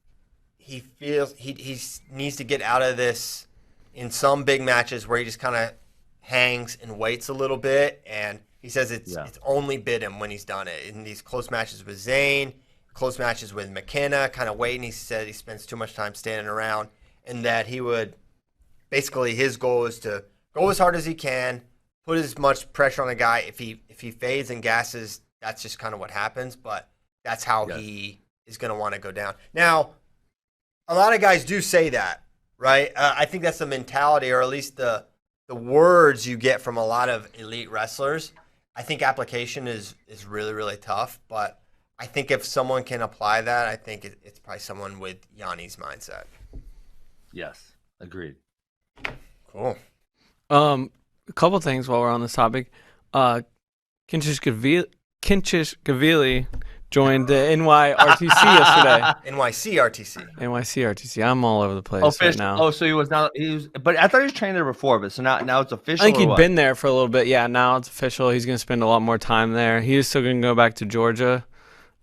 he feels he needs to get out of this in some big matches where he just kind of hangs and waits a little bit. And he says it's only bit him when he's done it. In these close matches with Zayn, close matches with McKenna, kind of waiting. He said he spends too much time standing around, and that he would basically his goal is to go as hard as he can, put as much pressure on the guy. If he fades and gasses, that's just kind of what happens. But that's how he is going to want to go down. Now, a lot of guys do say that, right? I think that's the mentality, or at least the words you get from a lot of elite wrestlers. I think application is really, really tough. But I think if someone can apply that, I think it's probably someone with Yanni's mindset. Yes, agreed. Cool. A couple things while we're on this topic. Kinchikishvili joined the NYRTC yesterday. NYCRTC. I'm all over the place right now. Oh, so he was not. But I thought he was trained there before. But so now it's official. I think he'd been there for a little bit. Yeah, now it's official. He's going to spend a lot more time there. He is still going to go back to Georgia,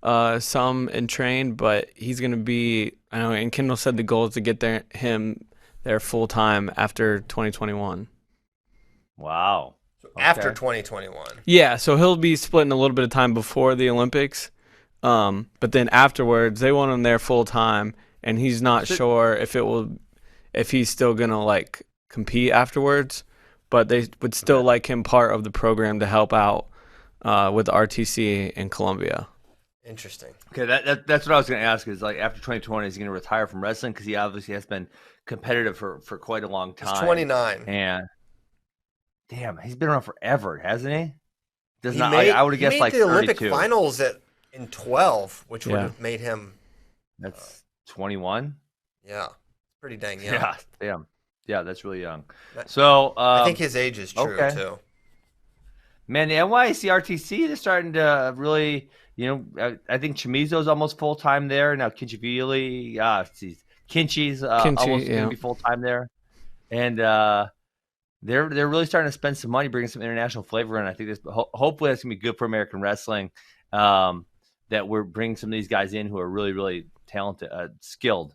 some and train, but he's going to be. I know. And Kendall said the goal is to get him there full time after 2021. Wow. After 2021. Yeah, so he'll be splitting a little bit of time before the Olympics. But then afterwards, they want him there full time, and he's not sure if he's still gonna like compete afterwards. But they would still like him part of the program to help out with RTC in Colombia. Interesting. Okay, that's what I was gonna ask. Is like after 2020, is he gonna retire from wrestling? Because he obviously has been competitive for quite a long time. He's 29. And damn, he's been around forever, hasn't he? I would have guessed like 32. He made the Olympic finals in 12, which would have made him. That's 21. Yeah, pretty dang young. Yeah, damn. Yeah, that's really young. So I think his age is true too. Man, the NYCRTC is starting to really, I think Chamizo's almost full time there now. Kinchikishvili, Kinchi's almost going to be full time there, and they're really starting to spend some money, bringing some international flavor in. I think hopefully that's going to be good for American wrestling. That we're bringing some of these guys in who are really, really talented, skilled.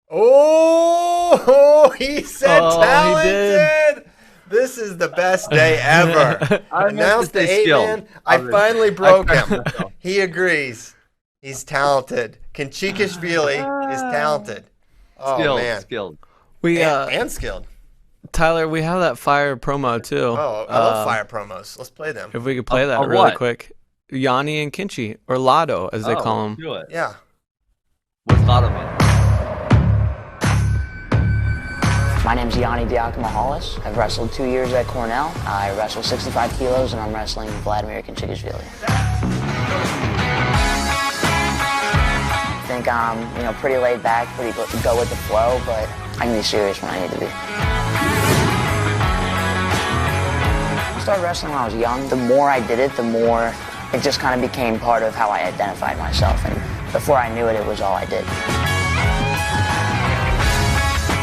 Oh, he said talented. He did. This is the best day ever. Announced the 8-man. I finally broke him. He agrees. He's talented. Kinchikishvili is talented. Oh, man. Skilled. And skilled. Tyler, we have that fire promo too. Oh, I love fire promos. Let's play them. If we could play that really quick. Yanni and Kinchi, or Lotto, as they call him. Do it. Yeah. What's Lotto mean? My name's Yanni Diakomahalis. I've wrestled 2 years at Cornell. I wrestle 65 kilos, and I'm wrestling Vladimir Kinchikashvili. I think I'm, pretty laid back, pretty go with the flow, but I can be serious when I need to be. I started wrestling when I was young. The more I did it, the more it just kind of became part of how I identified myself, and before I knew it, it was all I did.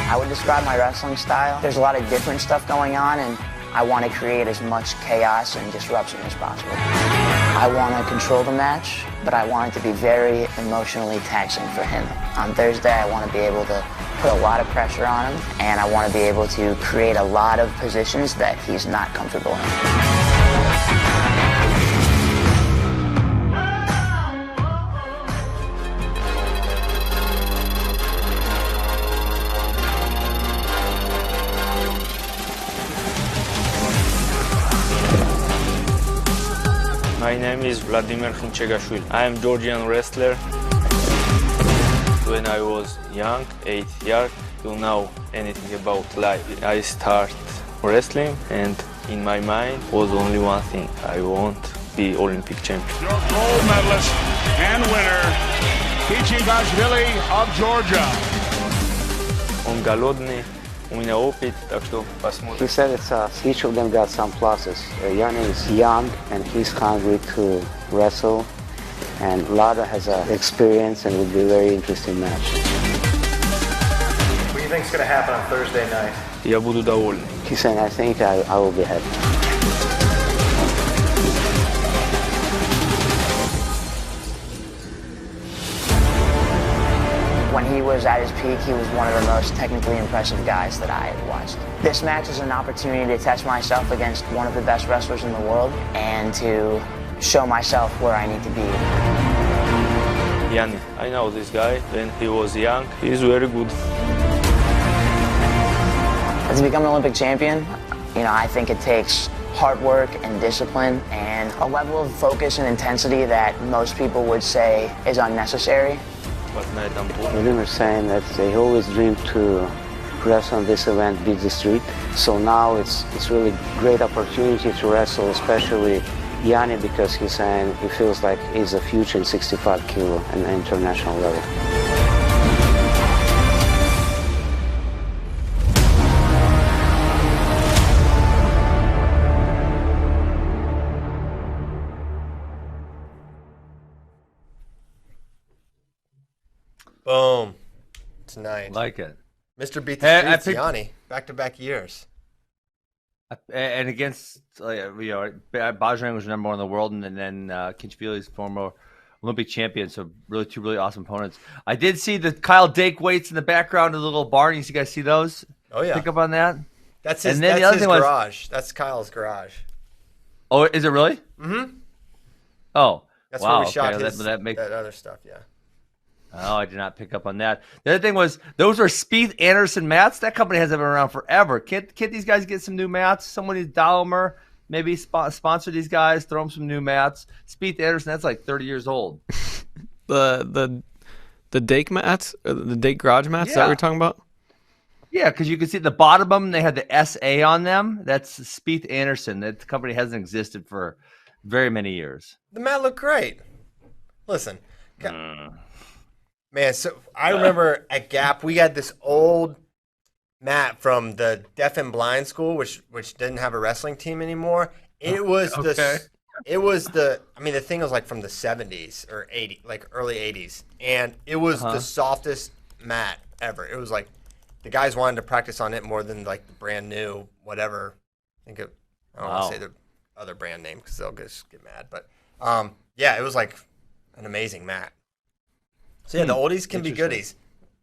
I would describe my wrestling style. There's a lot of different stuff going on, and I want to create as much chaos and disruption as possible. I want to control the match, but I want it to be very emotionally taxing for him. On Thursday, I want to be able to put a lot of pressure on him, and I want to be able to create a lot of positions that he's not comfortable in. My name is Vladimir Kinchikashvili. I am Georgian wrestler. When I was young, 8 years, don't know anything about life. I start wrestling, and in my mind was only one thing: I want to be Olympic champion. Your gold medalist and winner, Kinchikashvili of Georgia. Он голодный, у меня опыт, так что посмотрим. He said each of them got some pluses. Yanni is young and he's hungry to wrestle, and Lada has experience and will be a very interesting match. What do you think is going to happen on Thursday night? Я буду доволен. He's saying, I think I will be happy. When he was at his peak, he was one of the most technically impressive guys that I had watched. This match is an opportunity to test myself against one of the best wrestlers in the world and to show myself where I need to be. Yanni, I know this guy. When he was young, he's very good. To become an Olympic champion, I think it takes hard work and discipline and a level of focus and intensity that most people would say is unnecessary. Vladimir saying that they always dreamed to wrestle on this event, Beat the Street. So now it's really great opportunity to wrestle, especially Yanni, because he's saying he feels like he's a future in 65 kilo at an international level. Boom. Tonight. Like it. Mr. Beat the Streets, Yanni. Back-to-back years. And against, Bajrang was number one in the world, and then Kinchikashvili is former Olympic champion. So really two really awesome opponents. I did see the Kyle Dake weights in the background of the little barn. You guys see those? Oh, yeah. Pick up on that? That's his, and then the other thing garage. That's Kyle's garage. Oh, is it really? Mm-hmm. Oh, that's wow. Where we shot that other stuff, yeah. Oh, I did not pick up on that. The other thing was, those are Spieth Anderson mats. That company hasn't been around forever. Can't these guys get some new mats? Someone needs Dahmer, maybe sponsor these guys, throw them some new mats. Spieth Anderson, that's like 30 years old. The Dake mats, the Dake garage mats, is that what you're talking about? Yeah, because you can see at the bottom of them, they had the SA on them. That's Spieth Anderson. That company hasn't existed for very many years. The mat looked great. Listen. Man, so I remember at Gap, we had this old mat from the Deaf and Blind School, which didn't have a wrestling team anymore. It was the thing was like from the 70s or 80s, like early 80s. And it was the softest mat ever. It was like the guys wanted to practice on it more than like the brand new, whatever. I don't want to say the other brand name because they'll just get mad. But it was like an amazing mat. So yeah, the oldies can be goodies.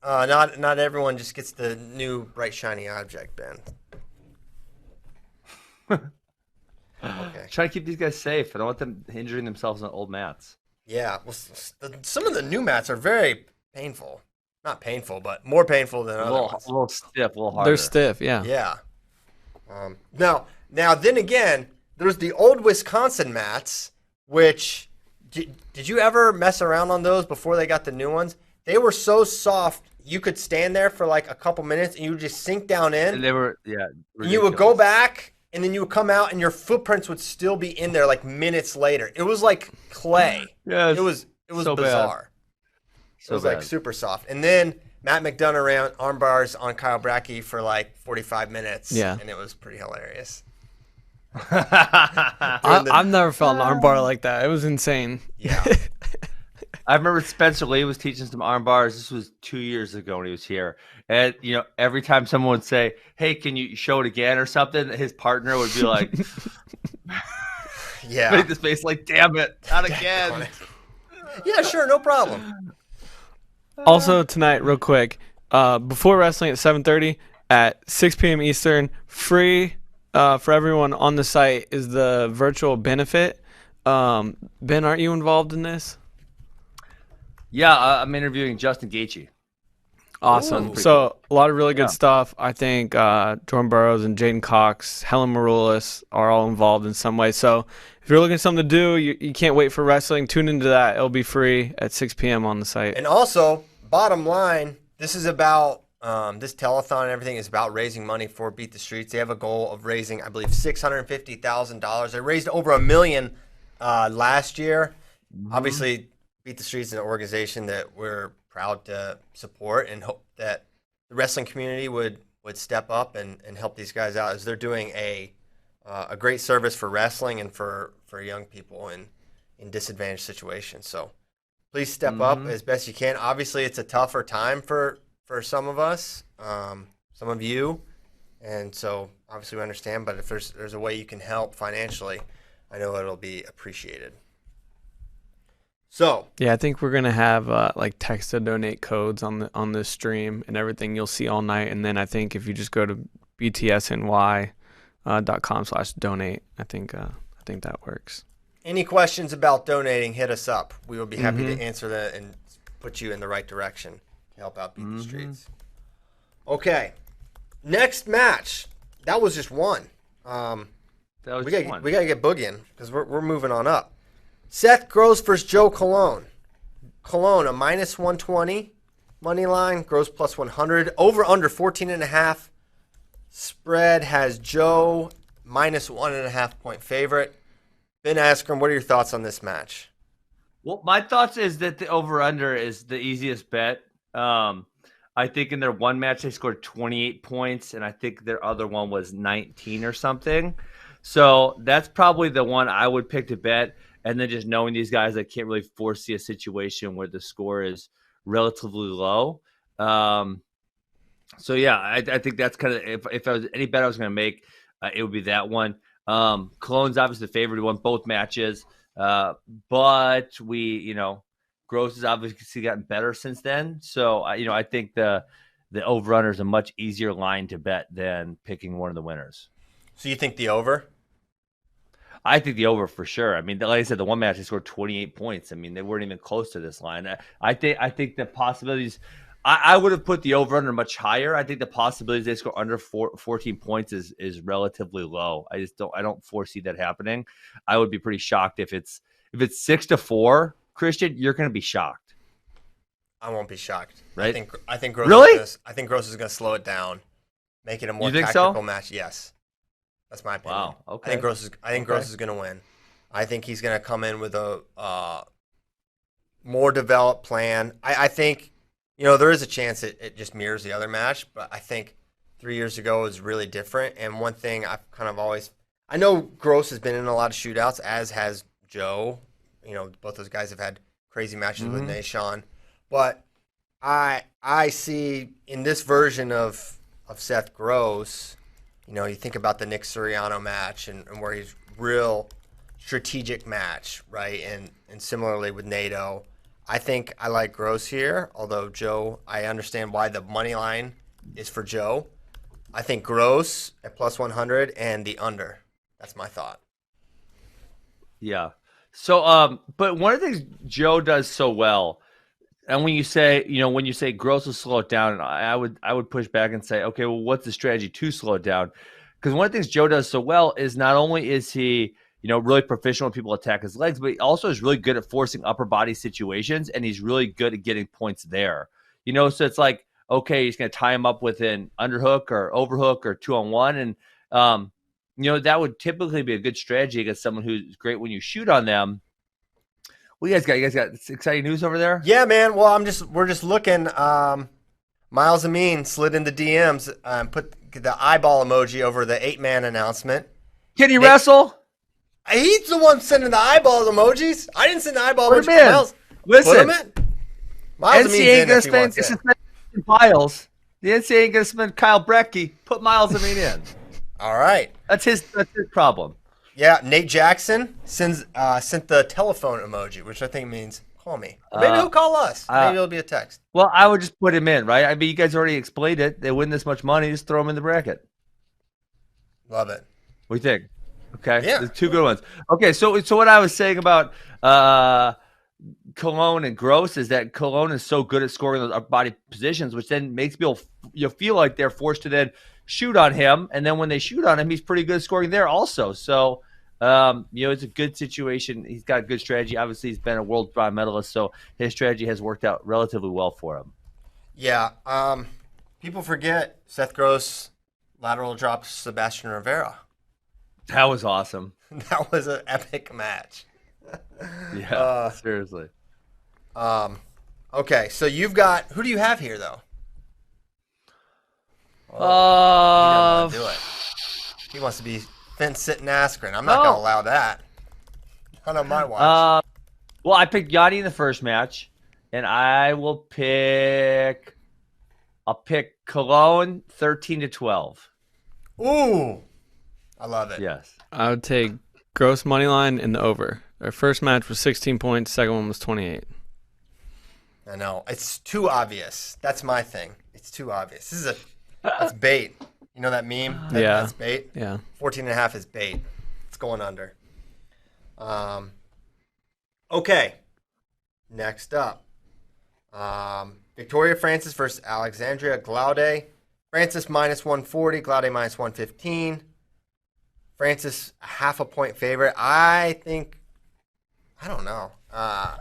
Not everyone just gets the new bright shiny object, Ben. Okay. Try to keep these guys safe. I don't want them injuring themselves on old mats. Yeah, well, some of the new mats are very painful. Not painful, but more painful than other ones. A little stiff, a little harder. They're stiff, yeah. Yeah. Now then again, there's the old Wisconsin mats, which. Did you ever mess around on those before they got the new ones? They were so soft, you could stand there for like a couple minutes and you would just sink down in. And they were, and you would go back and then you would come out and your footprints would still be in there like minutes later. It was like clay. Yes. It was So bizarre. It was like super soft. And then Matt McDonough ran arm bars on Kyle Brackey for like 45 minutes. Yeah. And it was pretty hilarious. I've never felt an arm bar like that. It was insane. Yeah. I remember Spencer Lee was teaching some arm bars. This was 2 years ago when he was here. And, every time someone would say, hey, can you show it again or something, his partner would be like, yeah. make this face like, damn it, not again. Yeah, sure, no problem. Also tonight, real quick, before wrestling at 7:30 at 6 p.m. Eastern, free for everyone on the site is the virtual benefit. Ben, aren't you involved in this? Yeah, I'm interviewing Justin Gaethje. Awesome. Ooh. So a lot of really good stuff. I think Jordan Burroughs and Jaden Cox, Helen Maroulis are all involved in some way. So if you're looking for something to do, you can't wait for wrestling, tune into that. It'll be free at 6 p.m. on the site. And also, bottom line, this is about this telethon and everything is about raising money for Beat the Streets. They have a goal of raising, I believe, $650,000. They raised over $1 million last year. Mm-hmm. Obviously, Beat the Streets is an organization that we're proud to support and hope that the wrestling community would step up and help these guys out as they're doing a great service for wrestling and for young people in disadvantaged situations. So please step up as best you can. Obviously, it's a tougher time for some of us, some of you, and so obviously we understand. But if there's a way you can help financially, I know it'll be appreciated. So yeah, I think we're gonna have like text to donate codes on this stream and everything you'll see all night. And then I think if you just go to btsny.com/donate, I think that works. Any questions about donating, hit us up. We will be happy to answer that and put you in the right direction to help out Beat the Streets. Okay, next match. That was just one. We gotta get Boogie in because we're moving on up. Seth Gross versus Joe Colon. Colon a -120 money line. Gross plus 100. Over under 14.5. Spread has Joe -1.5 point favorite. Ben Askren, what are your thoughts on this match? Well, my thoughts is that the over-under is the easiest bet. I think in their one match they scored 28 points, and I think their other one was 19 or something. So that's probably the one I would pick to bet. And then just knowing these guys, I can't really foresee a situation where the score is relatively low. So, yeah, I think that's kind of if I was any bet I was going to make, it would be that one. Cologne's obviously the favorite. He won both matches. But Gross has obviously gotten better since then. So, I think the over-under is a much easier line to bet than picking one of the winners. So you think the over? I think the over for sure. I mean, like I said, the one match they scored 28 points. I mean, they weren't even close to this line. I think the possibilities. I would have put the over under much higher. I think the possibilities they score under 14 points is relatively low. I don't foresee that happening. I would be pretty shocked if it's 6-4. Christian, you're going to be shocked. I won't be shocked. Right? I think Gross. Really? I think Gross is going to slow it down, make it a more You think tactical so? match. Yes. That's my opinion. Wow. Okay. I think Gross is going to win. I think he's going to come in with a more developed plan. I think there is a chance it just mirrors the other match, but I think 3 years ago was really different. And one thing I've kind of I know Gross has been in a lot of shootouts, as has Joe. Both those guys have had crazy matches with Nashon, but I see in this version of Seth Gross. You think about the Nick Suriano match and where he's real strategic match, right? And similarly with NATO, I think I like Gross here, although Joe, I understand why the money line is for Joe. I think Gross at plus 100 and the under. That's my thought. Yeah. So, but one of the things Joe does so well, and when you say Gross will slow it down, I would push back and say, okay, well, what's the strategy to slow it down? Because one of the things Joe does so well is not only is he, really proficient when people attack his legs, but he also is really good at forcing upper body situations, and he's really good at getting points there. So it's like okay, he's going to tie him up with an underhook or overhook or 2-on-1. And, that would typically be a good strategy against someone who's great when you shoot on them. What do you guys got? You guys got exciting news over there? Yeah, man. Well, we're just looking. Miles Amin slid into DMs and put the eyeball emoji over the 8-man announcement. Can he wrestle? He's the one sending the eyeball emojis. I didn't send the eyeball emoji. Miles. Listen, put him in. Miles NCAA ain't going to spend Miles. The NCAA ain't going to spend Kyle Brecky. Put Miles Amin in. All right. That's his problem. Yeah, Nate Jackson sent the telephone emoji, which I think means call me. Maybe he'll call us. Maybe it'll be a text. Well, I would just put him in, right? I mean, you guys already explained it. They win this much money, just throw him in the bracket. Love it. What do you think? Okay, yeah, there's two good ones. Okay, so what I was saying about Cologne and Gross is that Cologne is so good at scoring those upper body positions, which then makes people feel like they're forced to then shoot on him, and then when they shoot on him, he's pretty good at scoring there also. So, it's a good situation. He's got a good strategy. Obviously, he's been a world bronze medalist, so his strategy has worked out relatively well for him. Yeah. People forget Seth Gross lateral dropped Sebastian Rivera. That was awesome. That was an epic match. Yeah, seriously. Okay, so you've got – who do you have here, though? He doesn't want to do it. He wants to be fence-sitting Askren. I'm not going to allow that. Not on my watch. Well, I picked Yanni in the first match, and I'll pick Cologne 13-12. Ooh. I love it. Yes. I would take Gross money line in the over. Our first match was 16 points. Second one was 28. I know. It's too obvious. That's my thing. It's too obvious. That's bait. You know that meme? That's bait? Yeah. 14.5 is bait. It's going under. Okay. Next up. Victoria Francis versus Alexandria Glaude. Francis minus 140. Glaude minus 115. Francis, a half a point favorite. I don't know. I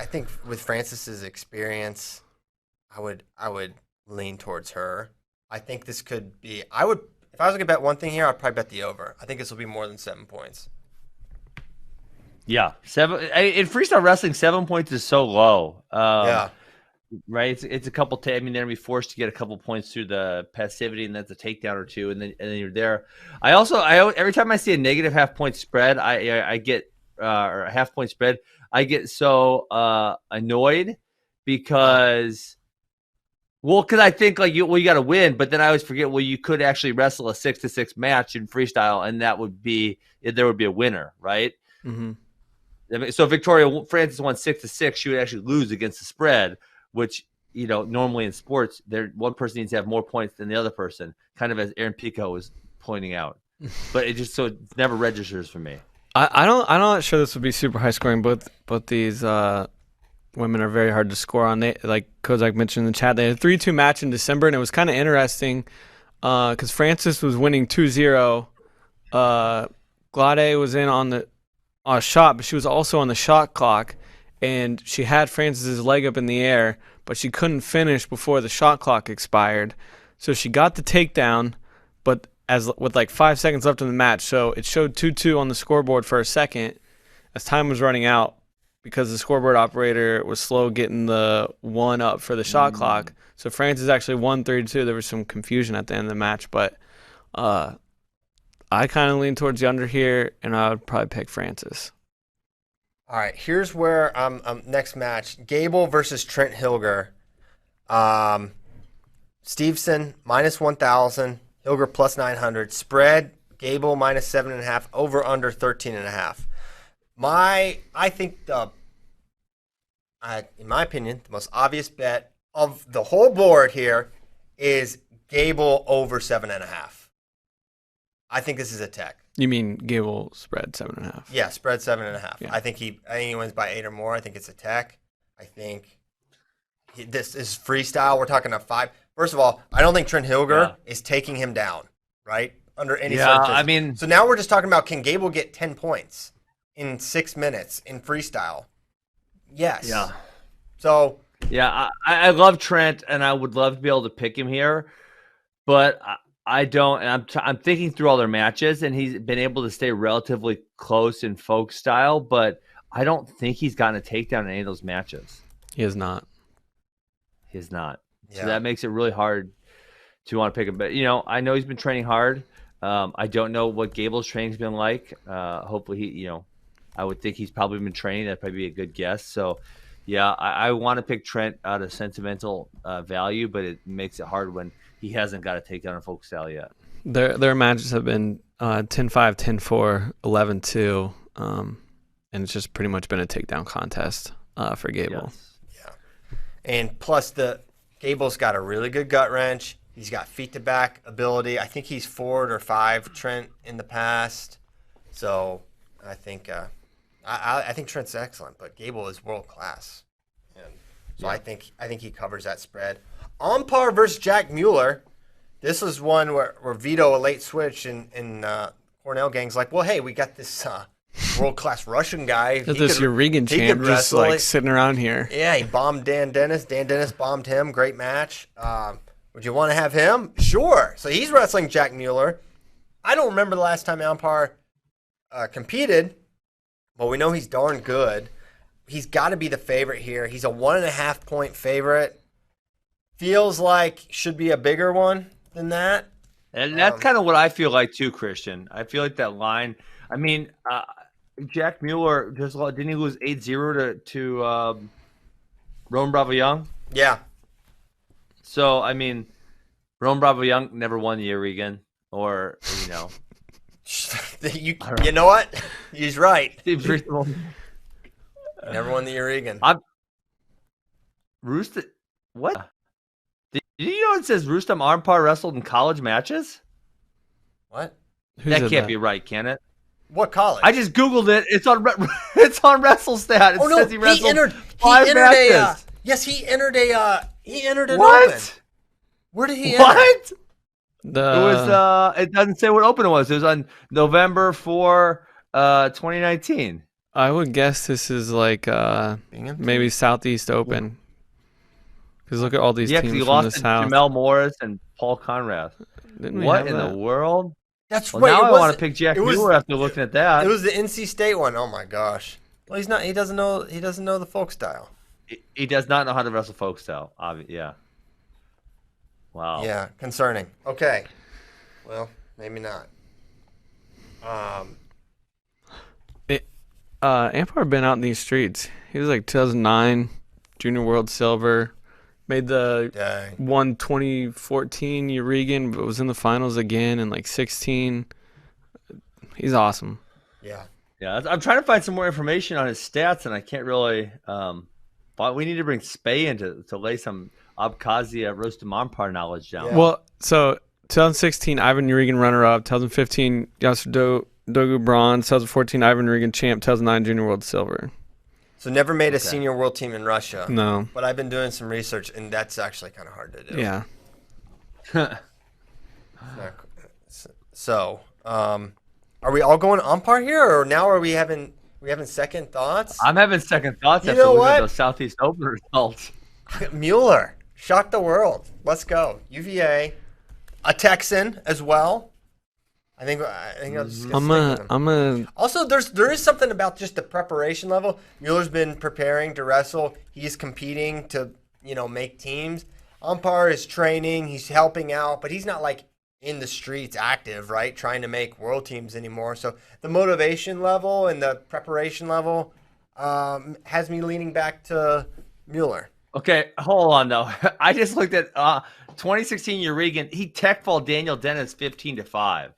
think with Francis's experience, I would lean towards her. I think this could be. If I was going to bet one thing here, I'd probably bet the over. I think this will be more than 7 points. Yeah, 7 in freestyle wrestling. 7 points is so low. Yeah. Right, it's a couple. They're gonna be forced to get a couple points through the passivity, and that's a takedown or two, and then you're there. I every time I see a negative half-point spread, I get or a half-point spread, I get so annoyed because I think like you got to win, but then I always forget you could actually wrestle a 6-6 match in freestyle, and there would be a winner, right? Mm-hmm. So Victoria Francis won 6-6, she would actually lose against the spread. Which, normally in sports, one person needs to have more points than the other person, kind of as Aaron Pico was pointing out. But it never registers for me. I'm not sure this would be super high scoring. Both these women are very hard to score on. They, like Kozak mentioned in the chat, they had a 3-2 match in December, and it was kind of interesting because Francis was winning 2-0. Glaude was in on the shot, but she was also on the shot clock. And she had Francis's leg up in the air, but she couldn't finish before the shot clock expired. So she got the takedown, but with like 5 seconds left in the match. So it showed 2-2 on the scoreboard for a second as time was running out because the scoreboard operator was slow getting the 1 up for the shot clock. So Francis actually won 3-2. There was some confusion at the end of the match, but I kind of lean towards the under here, and I would probably pick Francis. All right, here's where next match: Gable versus Trent Hilger. Stevenson minus 1,000, Hilger plus 900. Spread: Gable minus 7.5. Over under 13.5. I think in my opinion, the most obvious bet of the whole board here is Gable over 7.5. I think this is a tech. You mean Gable spread 7.5? Yeah, spread 7.5. Yeah. I think he wins by 8 or more. I think it's a tech. I think this is freestyle. We're talking a 5. First of all, I don't think Trent Hilger is taking him down, right? Under any circumstances. I mean, so now we're just talking about, can Gable get 10 points in 6 minutes in freestyle? Yes. Yeah. So Yeah, I love Trent, and I would love to be able to pick him here, but I don't. And I'm thinking through all their matches, and he's been able to stay relatively close in folk style, but I don't think he's gotten a takedown in any of those matches. He is not. He's not. Yeah. So that makes it really hard to want to pick him. But, I know he's been training hard. I don't know what Gable's training's been like. Hopefully he, I would think he's probably been training. That'd probably be a good guess. So, yeah, I want to pick Trent out of sentimental value, but it makes it hard when he hasn't got a takedown in folk style yet. Their matches have been 10-5, 10-4, 11-2, and it's just pretty much been a takedown contest for Gable. Yes. Yeah. And plus Gable's got a really good gut wrench. He's got feet to back ability. I think he's 4 or 5 Trent in the past. So I think I think Trent's excellent, but Gable is world class. And so I think he covers that spread. On par versus Jack Mueller. This was one where Vito, a late switch, and Cornell gang's like, well, hey, we got this world-class Russian guy. This Urigan champ just like sitting around here. Yeah, he bombed Dan Dennis. Dan Dennis bombed him. Great match. Would you want to have him? Sure. So he's wrestling Jack Mueller. I don't remember the last time Ampar competed, but we know he's darn good. He's got to be the favorite here. He's a 1.5 point favorite. Feels like should be a bigger one than that. And that's kind of what I feel like too, Christian. I feel like that line. I mean, Jack Mueller didn't he lose 8-0 to Roman Bravo Young? Yeah. So I mean, Roman Bravo Young never won the Urigan, or you know what? He's right. Seems reasonable. Never won the Urigan. Rustam. What? Did you know it says Rustam Armpar wrestled in college matches? What? That can't be right, can it? What college? I just googled it. It's on WrestleStat. It says he wrestled 5 matches. He entered an what? open. Where did he enter? What? It was. It doesn't say what open it was. It was on November 4, 2019. I would guess this is like maybe Southeast Open. Because look at all these teams he from lost the to South. Jamel Morris and Paul Conrad. What in the world? That's right. Now I want to pick Jack Mueller after looking at that. It was the NC State one. Oh my gosh. Well, he's not. He doesn't know. He doesn't know the folk style. He does not know how to wrestle folk style. Yeah. Wow. Yeah, concerning. Okay. Well, maybe not. Ampar been out in these streets. He was like 2009 Junior World Silver. Made the 2014 Urigan, but was in the finals again in like 16. He's awesome. Yeah. Yeah. I'm trying to find some more information on his stats, and I can't really. But we need to bring Spay in to lay some Abkhazia Rustam Armpar knowledge down. Yeah. Well, so 2016 Ivan Urigan runner-up, 2015 Yasser Dogu bronze, 2014 Ivan Urigan champ, 2009 Junior World Silver. So never made a senior world team in Russia. No. But I've been doing some research, and that's actually kind of hard to do. Yeah. So, are we all going Ampar here, or now are we having second thoughts? I'm having second thoughts you after know looking what? at those Southeast Open results. Mueller shocked the world. Let's go. UVA, a Texan as well. I think I'll just stick with him. Also, there is something about just the preparation level. Mueller's been preparing to wrestle. He's competing to make teams. Ampar is training. He's helping out, but he's not like in the streets active, right? Trying to make world teams anymore. So the motivation level and the preparation level has me leaning back to Mueller. Okay, hold on though. I just looked at 2016 Urigan. He tech fall Daniel Dennis 15-5.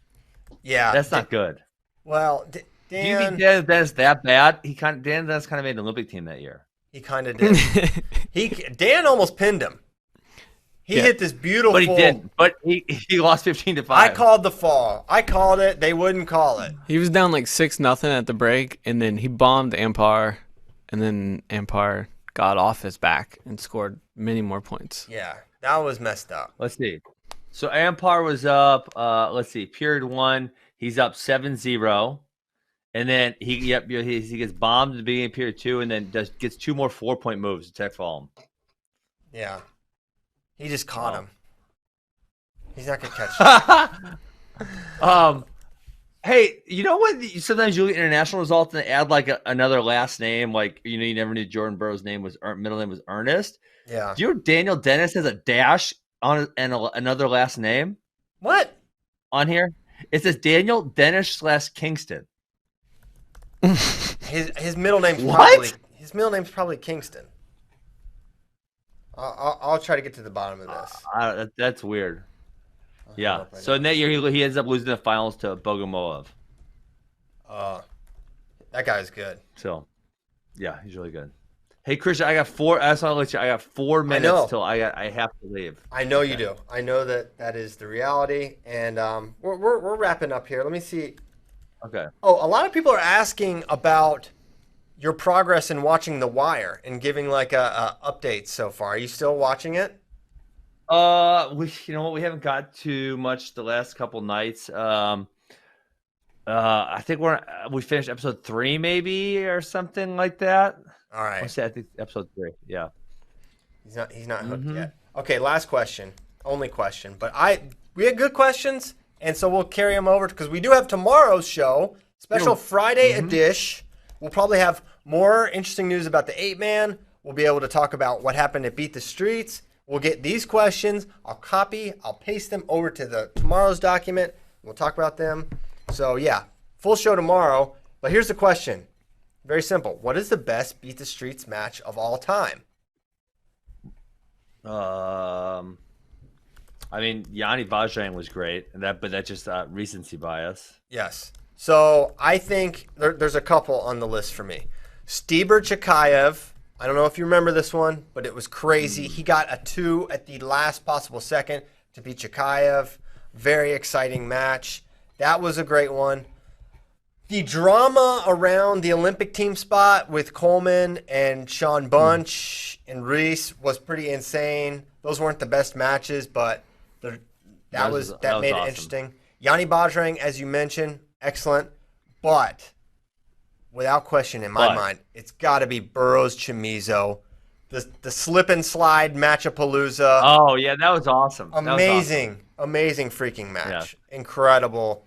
Yeah, that's not good. Well, Dan, do you think Dan Dennis that bad? Dan Dennis kind of made an Olympic team that year. He kind of did. Dan almost pinned him. He hit this beautiful. But he did. But he lost 15-5. I called the fall. I called it. They wouldn't call it. He was down like 6-0 at the break, and then he bombed Ampar, and then Ampar got off his back and scored many more points. Yeah, that was messed up. Let's see. So Ampar was up. Let's see. Period 1, he's up 7-0, and then he gets bombed at the beginning of period 2, and then gets 2 more 4-point moves to tech fall him. Yeah. He just caught him. He's not going to catch him. Hey, you know what? Sometimes you look at international results and they add like another last name. Like, you never knew Jordan Burroughs' middle name was Ernest. Yeah. Do you know Daniel Dennis has a dash on and another last name? What? On here? It says Daniel Dennis / Kingston. His middle name's What? probably Kingston. I'll try to get to the bottom of this. That's weird. Yeah. So in that year, he ends up losing the finals to Bogomolov. That guy's good. So, yeah, he's really good. Hey, Christian, I got 4 minutes till I have to leave. I know you do. I know that is the reality, and we're wrapping up here. Let me see. Okay. Oh, a lot of people are asking about your progress in watching The Wire and giving like a update so far. Are you still watching it? You know what? We haven't got too much the last couple nights. I think we finished episode 3 maybe or something like that. All right. I think episode 3. Yeah. He's not hooked yet. Okay, last question. Only question. But we had good questions, and so we'll carry them over because we do have tomorrow's show, special Friday edition. We'll probably have more interesting news about the 8-man. We'll be able to talk about what happened at Beat the Streets. We'll get these questions. I'll paste them over to tomorrow's document. We'll talk about them. So, yeah, full show tomorrow. But here's the question. Very simple. What is the best Beat the Streets match of all time? I mean, Yanni Bajrang was great, but that's just recency bias. Yes. So I think there's a couple on the list for me. Stieber Chikayev. I don't know if you remember this one, but it was crazy. He got a 2 at the last possible second to beat Chikayev. Very exciting match. That was a great one. The drama around the Olympic team spot with Coleman and Sean Bunch and Reese was pretty insane. Those weren't the best matches, but that made awesome. it interesting. Yanni Bajrang, as you mentioned, excellent. But without question in my mind, it's got to be Burroughs Chamizo. The slip and slide matchapalooza. Oh, yeah, that was awesome. Amazing freaking match. Yeah. Incredible.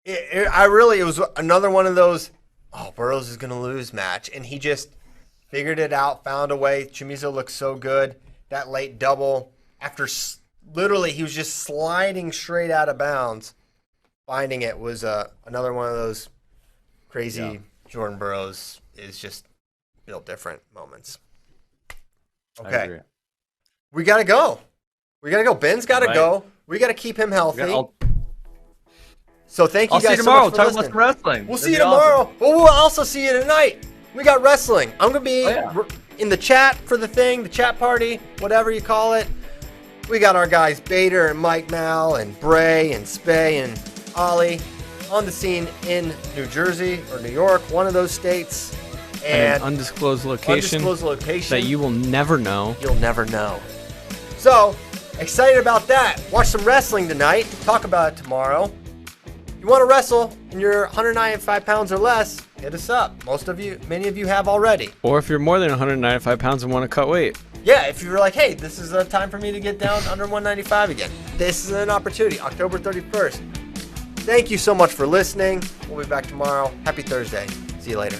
It was another one of those, Burroughs is going to lose match. And he just figured it out, found a way. Chamizo looked so good. That late double, after literally he was just sliding straight out of bounds. Finding it was another one of those crazy Jordan Burroughs is just built different moments. Okay. We got to go. Ben's got to go. We got to keep him healthy. So thank you guys see you so tomorrow. much for Talk listening. about some wrestling. We'll see you tomorrow. Awesome. But we'll also see you tonight. We got wrestling. I'm going to be in the chat for the chat party, whatever you call it. We got our guys Bader and Mike Mal and Bray and Spey and Ollie on the scene in New Jersey or New York, one of those states. And an undisclosed location that you will never know. You'll never know. So, excited about that. Watch some wrestling tonight. Talk about it tomorrow. You want to wrestle and you're 195 pounds or less, hit us up. Many of you have already. Or if you're more than 195 pounds and want to cut weight. Yeah, if you're like, hey, this is a time for me to get down under 195 again. This is an opportunity, October 31st. Thank you so much for listening. We'll be back tomorrow. Happy Thursday. See you later.